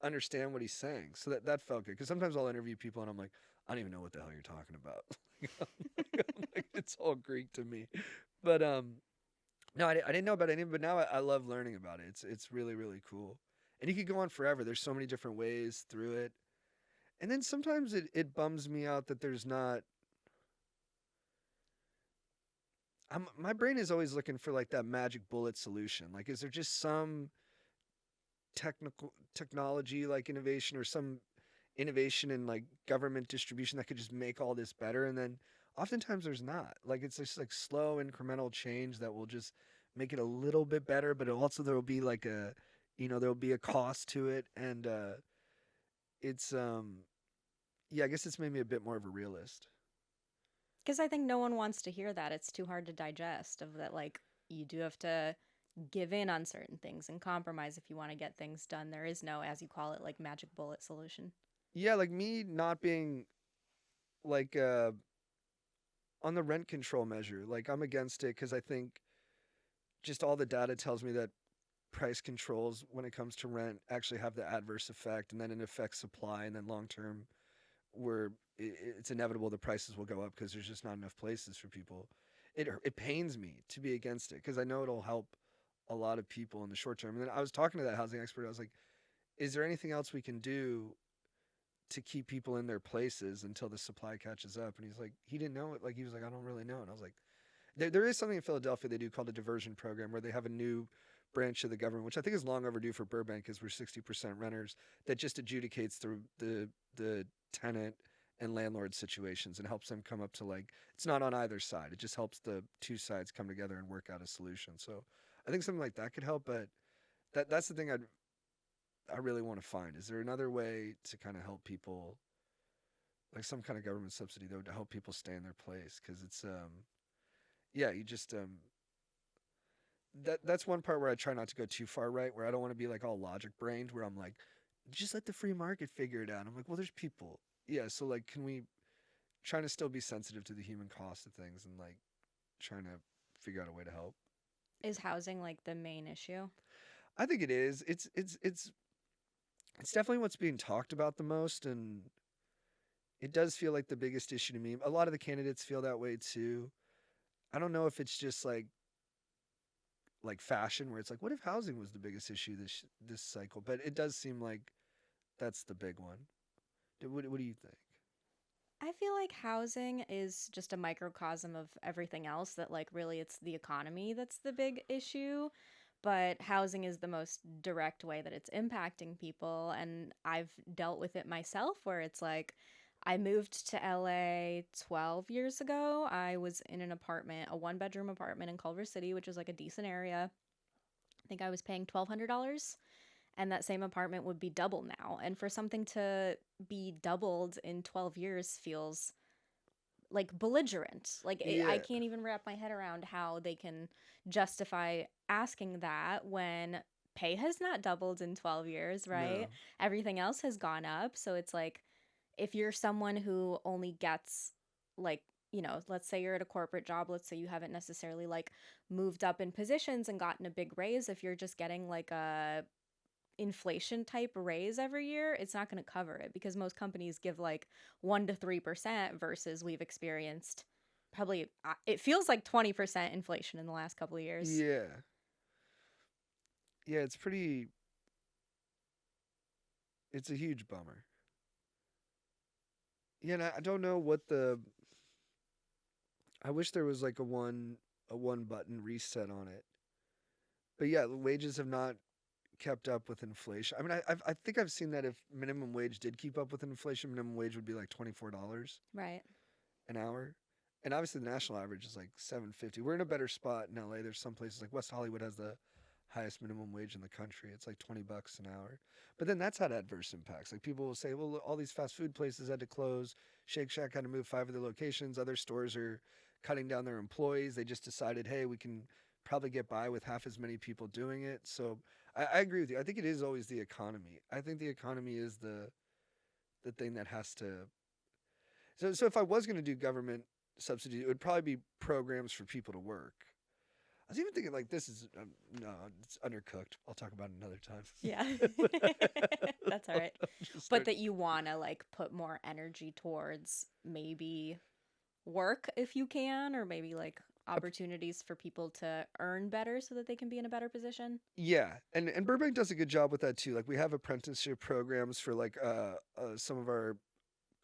understand what he's saying. So that felt good. Because sometimes I'll interview people and I'm like, I don't even know what the hell you're talking about. I'm like, it's all Greek to me. But no, I didn't know about any, but now I love learning about it. It's really, really cool. And you could go on forever. There's so many different ways through it. And then sometimes it bums me out that there's not. My brain is always looking for like that magic bullet solution. Like, is there just some technology like innovation or some innovation in like government distribution that could just make all this better? And then oftentimes there's not. Like, it's just like slow incremental change that will just make it a little bit better, but also there will be like there'll be a cost to it. And it's yeah, I guess it's made me a bit more of a realist. Because I think no one wants to hear that. It's too hard to digest, of that, like, you do have to give in on certain things and compromise if you want to get things done. There is no, as you call it, like, magic bullet solution. Yeah, like me not being like on the rent control measure, like I'm against it because I think just all the data tells me that price controls when it comes to rent actually have the adverse effect, and then it affects supply, and then long term, where it's inevitable the prices will go up because there's just not enough places for people. It pains me to be against it because I know it'll help a lot of people in the short term. And then I was talking to that housing expert. I was like, "Is there anything else we can do to keep people in their places until the supply catches up?" And he's like, he didn't know it. Like he was like, "I don't really know." And I was like, there is something in Philadelphia they do called a diversion program where they have a new branch of the government, which I think is long overdue for Burbank because we're 60% renters, that just adjudicates the tenant and landlord situations and helps them come up to like, it's not on either side. It just helps the two sides come together and work out a solution. So I think something like that could help, but that's the thing I really want to find. Is there another way to kind of help people, like some kind of government subsidy though, to help people stay in their place? Because it's yeah, you just that's one part where I try not to go too far right, where I don't want to be like all logic brained, where I'm like, just let the free market figure it out. I'm like, well, there's people. Yeah, so like, can we trying to still be sensitive to the human cost of things and like trying to figure out a way to help? Is housing, like, the main issue? I think it is. It's definitely what's being talked about the most, and it does feel like the biggest issue to me. A lot of the candidates feel that way too. I don't know if it's just like fashion where it's like, what if housing was the biggest issue this cycle? But it does seem like that's the big one. What do you think? I feel like housing is just a microcosm of everything else, that, like, really it's the economy that's the big issue, but housing is the most direct way that it's impacting people. And I've dealt with it myself, where it's like, I moved to LA 12 years ago. I was in an apartment, a one bedroom apartment in Culver City, which is like a decent area. I think I was paying $1,200, and that same apartment would be double now. And for something to be doubled in 12 years feels like belligerent. Like, I Yeah, can't even wrap my head around how they can justify asking that when pay has not doubled in 12 years, right? no, Everything else has gone up. So it's like, if you're someone who only gets, like, let's say you're at a corporate job, let's say you haven't necessarily like moved up in positions and gotten a big raise, if you're just getting like a inflation type raise every year, it's not going to cover it, because most companies give like 1 to 3% versus we've experienced probably, it feels like 20% inflation in the last couple of years. yeah, yeah. It's a huge bummer. Yeah, and I don't know what the. I wish there was like a one button reset on it. But yeah, the wages have not kept up with inflation. I mean, I think I've seen that if minimum wage did keep up with inflation, minimum wage would be like $24 Right. an hour. And obviously the national average is like 750. We're in a better spot in LA. There's some places like West Hollywood has the highest minimum wage in the country. It's like $20 an hour. But then that's had adverse impacts. Like people will say, well, all these fast food places had to close. Shake Shack had to move 5 of their locations. Other stores are cutting down their employees. They just decided, hey, we can probably get by with half as many people doing it. So I agree with you. I think it is always the economy. I think the economy is the thing that has to. So if I was going to do government subsidy, it would probably be programs for people to work. I was even thinking like this is no, it's undercooked. I'll talk about it another Yeah. time. That's all right. Just But start. that you want to like put more energy towards maybe work if you can, or maybe like opportunities for people to earn better so that they can be in a better position. Yeah, and Burbank does a good job with that too. Like we have apprenticeship programs for like some of our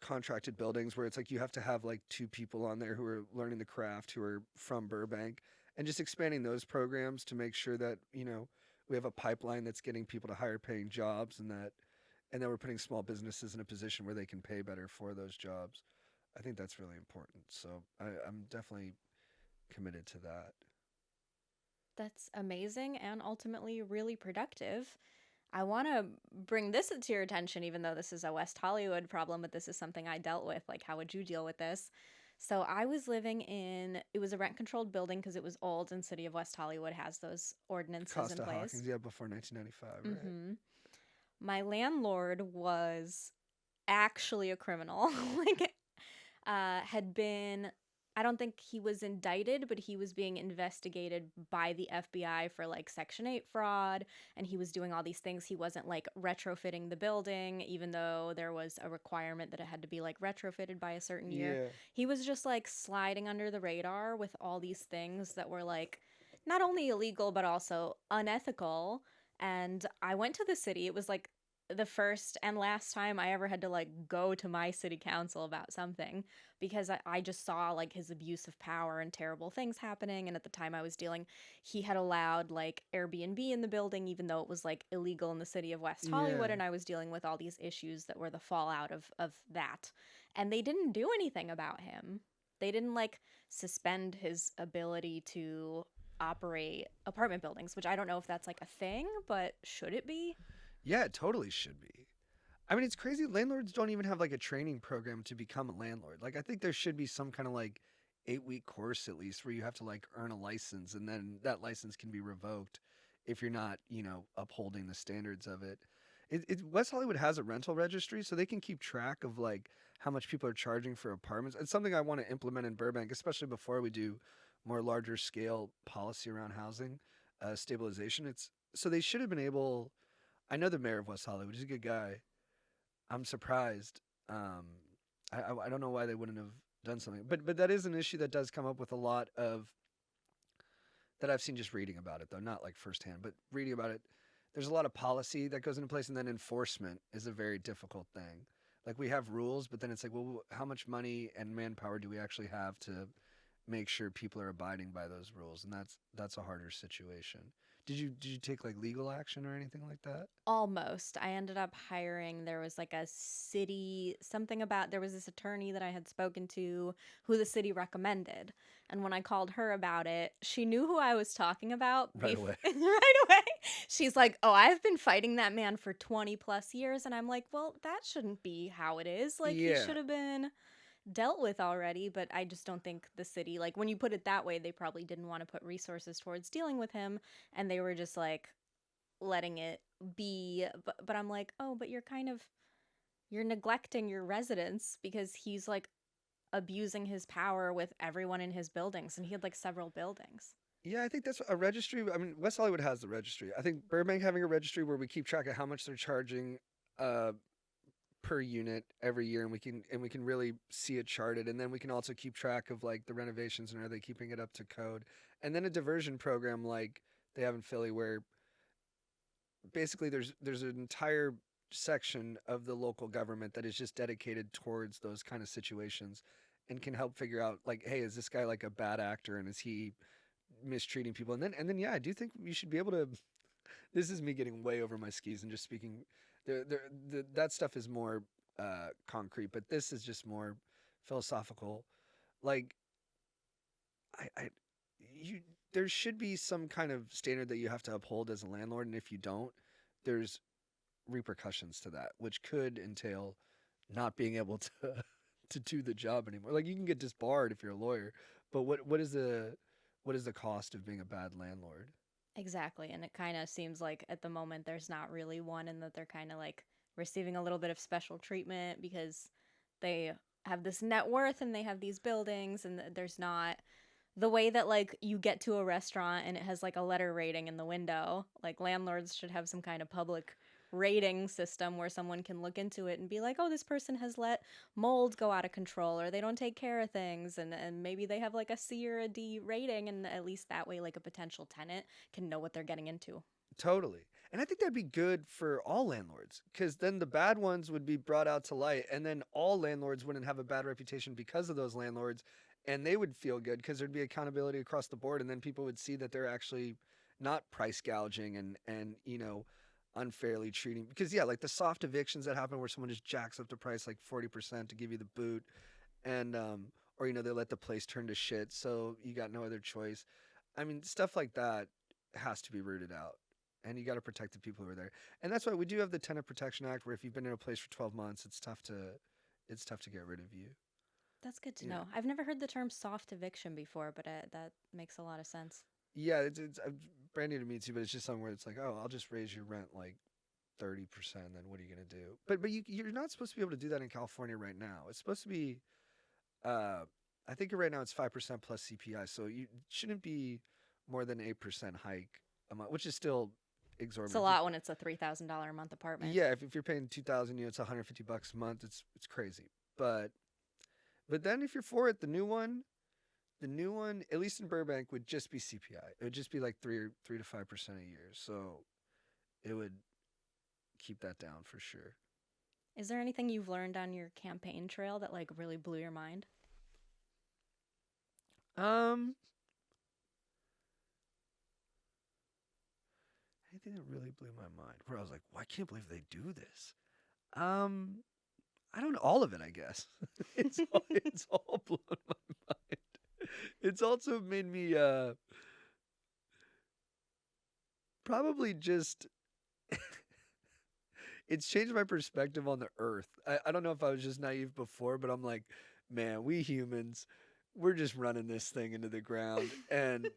contracted buildings where it's like you have to have like 2 people on there who are learning the craft who are from Burbank, and just expanding those programs to make sure that we have a pipeline that's getting people to higher paying jobs, and that we're putting small businesses in a position where they can pay better for those jobs. I think that's really important. So I'm definitely committed to that. That's amazing and ultimately really productive. I want to bring this to your attention, even though this is a West Hollywood problem, but this is something I dealt with. Like, how would you deal with this? So, I was living in, it was a rent controlled building because it was old, and City of West Hollywood has those ordinances in Costa place. Hawkins, yeah, before 1995, right? Mm-hmm. My landlord was actually a criminal. Like, had been, I don't think he was indicted, but he was being investigated by the FBI for like Section 8 fraud. And he was doing all these things. He wasn't like retrofitting the building, even though there was a requirement that it had to be like retrofitted by a certain year. Yeah. He was just like sliding under the radar with all these things that were like not only illegal, but also unethical. And I went to the city. It was like the first and last time I ever had to like go to my city council about something because I just saw like his abuse of power and terrible things happening. And at the time I was dealing, he had allowed like Airbnb in the building, even though it was like illegal in the city of West Yeah. Hollywood. And I was dealing with all these issues that were the fallout of that. And they didn't do anything about him. They didn't like suspend his ability to operate apartment buildings, which I don't know if that's like a thing, but should it be? Yeah, it totally should be. I mean, it's crazy. Landlords don't even have like a training program to become a landlord. Like, I think there should be some kind of like 8-week course at least where you have to like earn a license, and then that license can be revoked if you're not, upholding the standards of it. West Hollywood has a rental registry, so they can keep track of like how much people are charging for apartments. It's something I want to implement in Burbank, especially before we do more larger scale policy around housing stabilization. It's so they should have been able. I know the mayor of West Hollywood. He's a good guy. I'm surprised. Um, I don't know why they wouldn't have done something, but that is an issue that does come up with a lot of that I've seen just reading about it though, not like firsthand, but reading about it. There's a lot of policy that goes into place, and then enforcement is a very difficult thing. Like we have rules, but then it's like, well, how much money and manpower do we actually have to make sure people are abiding by those rules? And that's a harder situation. Did you take like legal action or anything like that? Almost. I ended up hiring, there was like a city, something about, there was this attorney that I had spoken to who the city recommended. And when I called her about it, she knew who I was talking about Right away. right away. She's like, "Oh, I've been fighting that man for 20 plus years." And I'm like, "Well, that shouldn't be how it is. Like, he Yeah. should have been dealt with already." But I just don't think the city, like, when you put it that way, they probably didn't want to put resources towards dealing with him. And they were just like, letting it be. But I'm like, oh, but you're neglecting your residents because he's like abusing his power with everyone in his buildings, and he had like several buildings. Yeah, I think that's a registry. I mean, West Hollywood has the registry. I think Burbank having a registry where we keep track of how much they're charging uh, per unit every year, and we can really see it charted, and then we can also keep track of like the renovations and are they keeping it up to code, and then a diversion program like they have in Philly where basically there's an entire section of the local government that is just dedicated towards those kind of situations and can help figure out like, hey, is this guy like a bad actor and is he mistreating people? And then yeah, I do think you should be able to. This is me getting way over my skis and just speaking. That stuff is more concrete, but this is just more philosophical. Like I you there should be some kind of standard that you have to uphold as a landlord, and if you don't, there's repercussions to that, which could entail not being able to to do the job anymore. Like you can get disbarred if you're a lawyer, but what is the cost of being a bad landlord? Exactly. And it kind of seems like at the moment there's not really one, and that they're kind of like receiving a little bit of special treatment because they have this net worth and they have these buildings, and there's not the way that like you get to a restaurant and it has like a letter rating in the window. Like landlords should have some kind of public rating system where someone can look into it and be like, oh, this person has let mold go out of control, or they don't take care of things, and maybe they have like a C or a D rating, and at least that way like a potential tenant can know what they're getting into. Totally. And I think that'd be good for all landlords because then the bad ones would be brought out to light, and then all landlords wouldn't have a bad reputation because of those landlords, and they would feel good because there'd be accountability across the board, and then people would see that they're actually not price gouging and unfairly treating. Because yeah, like the soft evictions that happen where someone just jacks up the price like 40% to give you the boot, and or they let the place turn to shit, so you got no other choice. I mean, stuff like that has to be rooted out, and you got to protect the people who are there. And that's why we do have the Tenant Protection Act, where if you've been in a place for 12 months, it's tough to get rid of you. That's good to Yeah, know. I've never heard the term soft eviction before, but that makes a lot of sense. yeah, it's brand new to me too, but it's just something where it's like, oh, I'll just raise your rent like 30%. Then what are you gonna do? But you're not supposed to be able to do that in California right now. It's supposed to be, uh, I think right now it's 5% plus CPI, so you shouldn't be more than 8% hike a month, which is still It's a exorbitant. lot when it's a $3,000 a month apartment. Yeah, if you're paying 2,000, it's $150 a month. It's crazy. But then if you're for it, the new one, at least in Burbank, would just be CPI. It would just be like 3 to 5% a year. So it would keep that down for sure. Is there anything you've learned on your campaign trail that like really blew your mind? Um, Anything that really blew my mind, where I was like, well, I can't believe they do this. Um, I don't know, all of it, I guess. It's all blown my mind. It's also made me probably just it's changed my perspective on the earth. I don't know if I was just naive before, but I'm like, man, we humans, we're just running this thing into the ground, and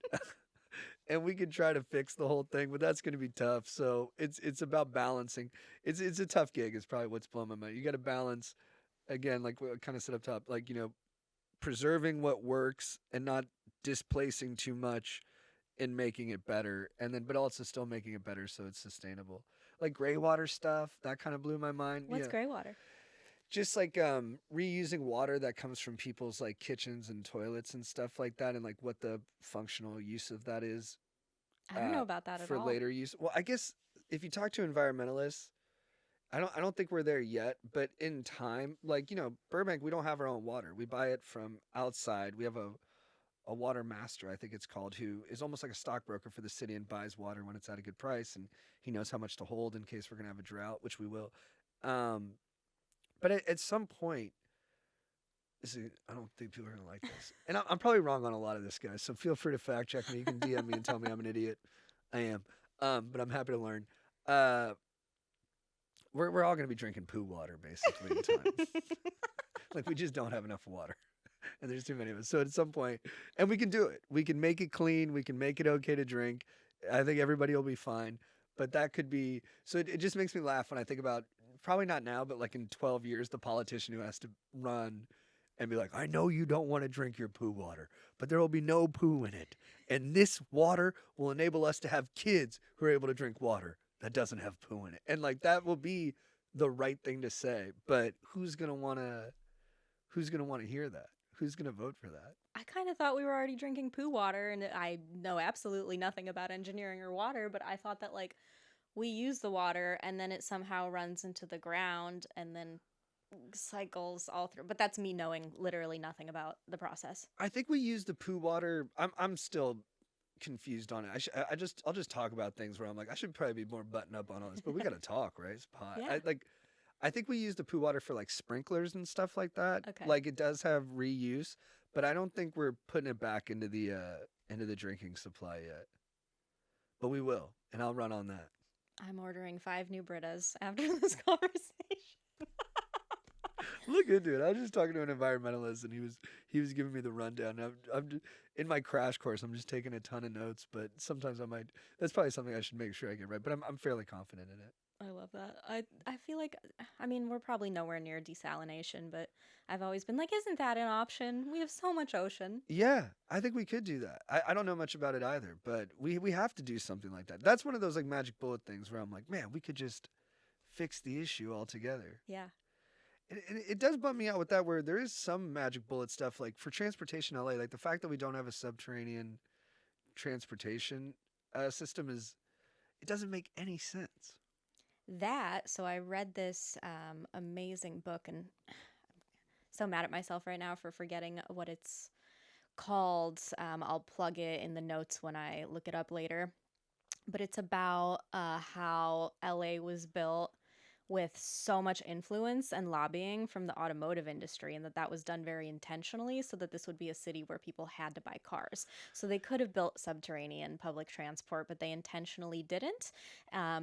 we can try to fix the whole thing, but that's going to be tough. So it's about balancing. It's a tough gig. Is probably what's blowing my mind. You got to balance again, like what kind of set up top, like preserving what works and not displacing too much in making it better, and then but also still making it better so it's sustainable. Like gray water stuff, that kind of blew my mind. What's gray water? Just like reusing water that comes from people's like kitchens and toilets and stuff like that, and like what the functional use of that is I don't know about that at for all. later use. Well, I guess if you talk to environmentalists, I don't think we're there yet, but in time, like Burbank, we don't have our own water. We buy it from outside. We have a water master, I think it's called, who is almost like a stockbroker for the city and buys water when it's at a good price, and he knows how much to hold in case we're gonna have a drought, which we will. Um, but at some point, I don't think people are gonna like this, and I'm probably wrong on a lot of this, guys. So feel free to fact check me. You can DM me and tell me I'm an idiot. I am, but I'm happy to learn. Uh, we're all gonna be drinking poo water basically in time. Like we just don't have enough water. And there's too many of us. So at some point, and we can do it. We can make it clean. We can make it okay to drink. I think everybody will be fine. But that could be so. It just makes me laugh when I think about probably not now, but like in 12 years, the politician who has to run and be like, I know you don't want to drink your poo water, but there will be no poo in it. And this water will enable us to have kids who are able to drink water that doesn't have poo in it. And like that will be the right thing to say. But who's gonna want to hear that? Who's gonna vote for that? I kind of thought we were already drinking poo water, and I know absolutely nothing about engineering or water, but I thought that like we use the water and then it somehow runs into the ground and then cycles all through. But that's me knowing literally nothing about the process. I think we use the poo water. I'm still confused on it. I'll just talk about things where I'm like I should probably be more buttoned up on all this, but we got to talk, right? It's pot. Yeah. I think we use the poo water for like sprinklers and stuff like that. Okay. Like it does have reuse, but I don't think we're putting it back into the into the drinking supply yet, but we will, and I'll run on that. I'm ordering 5 new Britas after this conversation. Look into it. I was just talking to an environmentalist, and he was giving me the rundown. In my crash course. I'm just taking a ton of notes, but sometimes I might. That's probably something I should make sure I get right. But I'm fairly confident in it. I love that. I feel like, I mean, we're probably nowhere near desalination, but I've always been like, isn't that an option? We have so much ocean. Yeah, I think we could do that. I don't know much about it either, but we have to do something like that. That's one of those like magic bullet things where I'm like, man, we could just fix the issue altogether. Yeah. It does bum me out with that where there is some magic bullet stuff like for transportation LA, like the fact that we don't have a subterranean transportation system is it doesn't make any sense. So I read this amazing book, and I'm so mad at myself right now for forgetting what it's called. I'll plug it in the notes when I look it up later. But it's about how LA was built with so much influence and lobbying from the automotive industry, and that was done very intentionally so that this would be a city where people had to buy cars. So they could have built subterranean public transport, but they intentionally didn't,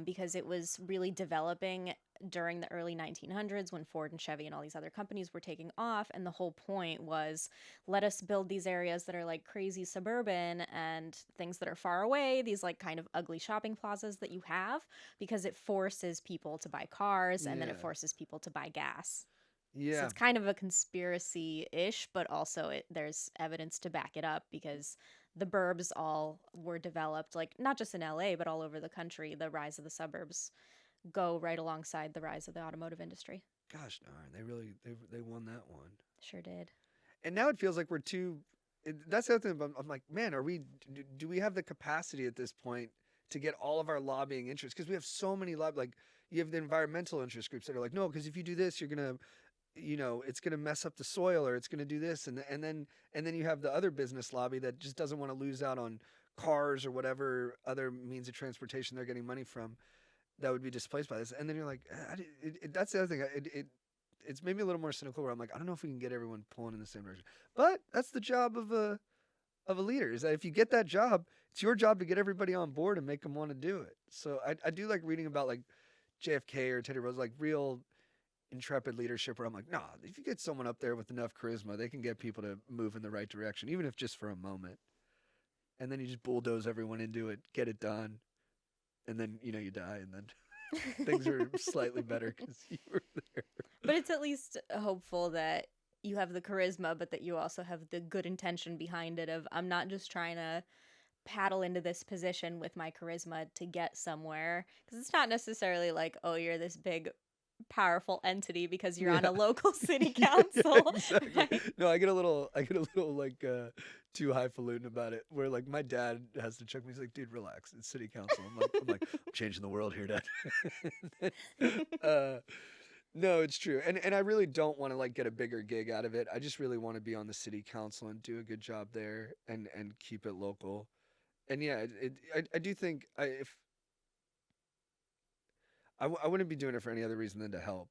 because it was really developing during the early 1900s when Ford and Chevy and all these other companies were taking off. And the whole point was, let us build these areas that are like crazy suburban and things that are far away, these like kind of ugly shopping plazas that you have, because it forces people to buy cars and then it Yeah. forces people to buy gas. So Yeah. it's kind of a conspiracy-ish, but also there's evidence to back it up, because the burbs all were developed, like not just in LA, but all over the country. The rise of the suburbs go right alongside the rise of the automotive industry. Gosh darn, they won that one. Sure did. And now it feels like we're too. That's the other thing. I'm like, man, do we have the capacity at this point to get all of our lobbying interests? Because we have so many like you have the environmental interest groups that are like, no, because if you do this, you're gonna, it's gonna mess up the soil or it's gonna do this, and then you have the other business lobby that just doesn't want to lose out on cars or whatever other means of transportation they're getting money from that would be displaced by this. And then you're like, that's the other thing. It's made me a little more cynical where I'm like, I don't know if we can get everyone pulling in the same direction. But that's the job of a leader, is that if you get that job, it's your job to get everybody on board and make them want to do it. So I do like reading about like JFK or Teddy Roosevelt, like real intrepid leadership where I'm like, nah, if you get someone up there with enough charisma, they can get people to move in the right direction, even if just for a moment. And then you just bulldoze everyone into it, get it done, and then you die, and then things are slightly better because you were there. But it's at least hopeful that you have the charisma, but that you also have the good intention behind it of, I'm not just trying to paddle into this position with my charisma to get somewhere, because it's not necessarily like, oh, you're this big powerful entity because you're on Yeah. a local city Yeah, council. exactly. Right? No, I get a little like too highfalutin about it. Where like my dad has to check me. He's like, dude, relax. It's city council. I'm changing the world here, dad. uh, no, it's true. And I really don't want to like get a bigger gig out of it. I just really want to be on the city council and do a good job there and keep it local. And yeah, I do think if I wouldn't be doing it for any other reason than to help.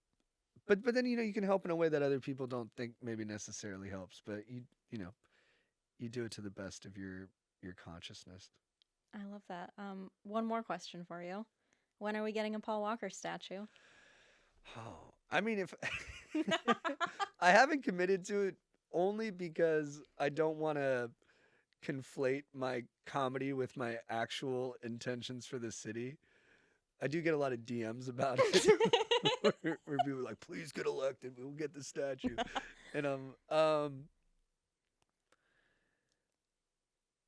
But then you can help in a way that other people don't think maybe necessarily helps. But you do it to the best of your consciousness. I love that. One more question for you. When are we getting a Paul Walker statue? Oh, I mean, if I haven't committed to it only because I don't want to conflate my comedy with my actual intentions for the city. I do get a lot of DMs about it where people are like, "Please get elected. We'll get the statue." And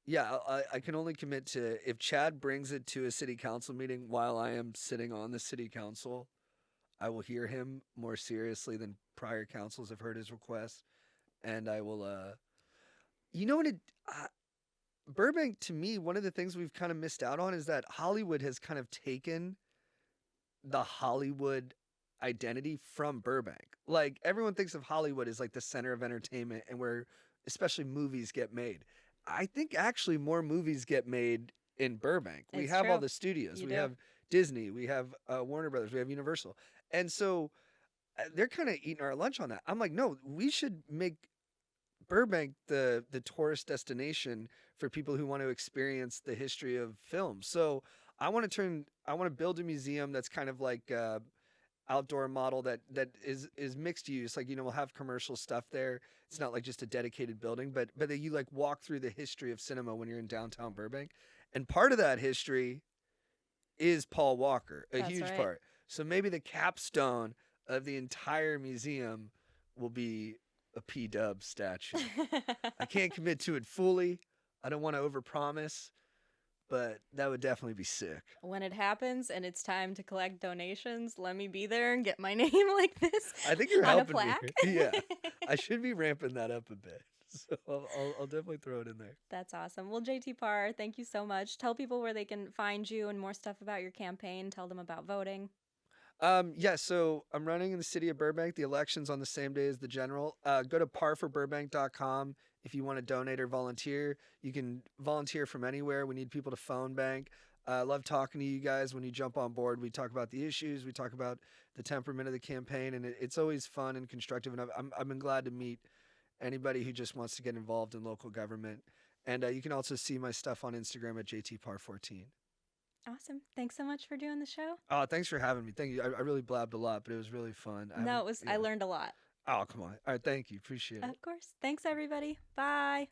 yeah, I can only commit to if Chad brings it to a city council meeting while I am sitting on the city council, I will hear him more seriously than prior councils have heard his request, and I will. You know what it. Burbank, to me, one of the things we've kind of missed out on is that Hollywood has kind of taken the Hollywood identity from Burbank. Like everyone thinks of Hollywood as like the center of entertainment and where especially movies get made. I think actually more movies get made in Burbank. We It's have all true. the studios. You We do. have Disney, we have Warner Brothers, we have Universal. And so they're kind of eating our lunch on that. I'm like, no, we should make Burbank the tourist destination for people who want to experience the history of film. So I want to build a museum that's kind of like outdoor model that is mixed use. Like, we'll have commercial stuff there. It's not like just a dedicated building, but that you like walk through the history of cinema when you're in downtown Burbank. And part of that history is Paul Walker, a That's huge right. part. So maybe the capstone of the entire museum will be a P Dub statue. I can't commit to it fully. I don't want to overpromise, but that would definitely be sick. When it happens and it's time to collect donations, let me be there and get my name like this I think you're on a helping me. plaque. Yeah, I should be ramping that up a bit. So I'll definitely throw it in there. That's awesome. Well, JT Parr, thank you so much. Tell people where they can find you and more stuff about your campaign. Tell them about voting. Yeah, so I'm running in the city of Burbank. The election's on the same day as the general. Go to parforburbank.com if you want to donate or volunteer. You can volunteer from anywhere. We need people to phone bank. I love talking to you guys when you jump on board. We talk about the issues, we talk about the temperament of the campaign, and it's always fun and constructive. And I've been glad to meet anybody who just wants to get involved in local government. And you can also see my stuff on Instagram at JTPar14. Awesome. Thanks so much for doing the show. Oh, thanks for having me. Thank you. I really blabbed a lot, but it was really fun. No, it was. I Yeah. learned a lot. Oh, come on. All right. Thank you. Appreciate it. Of course. Thanks, everybody. Bye.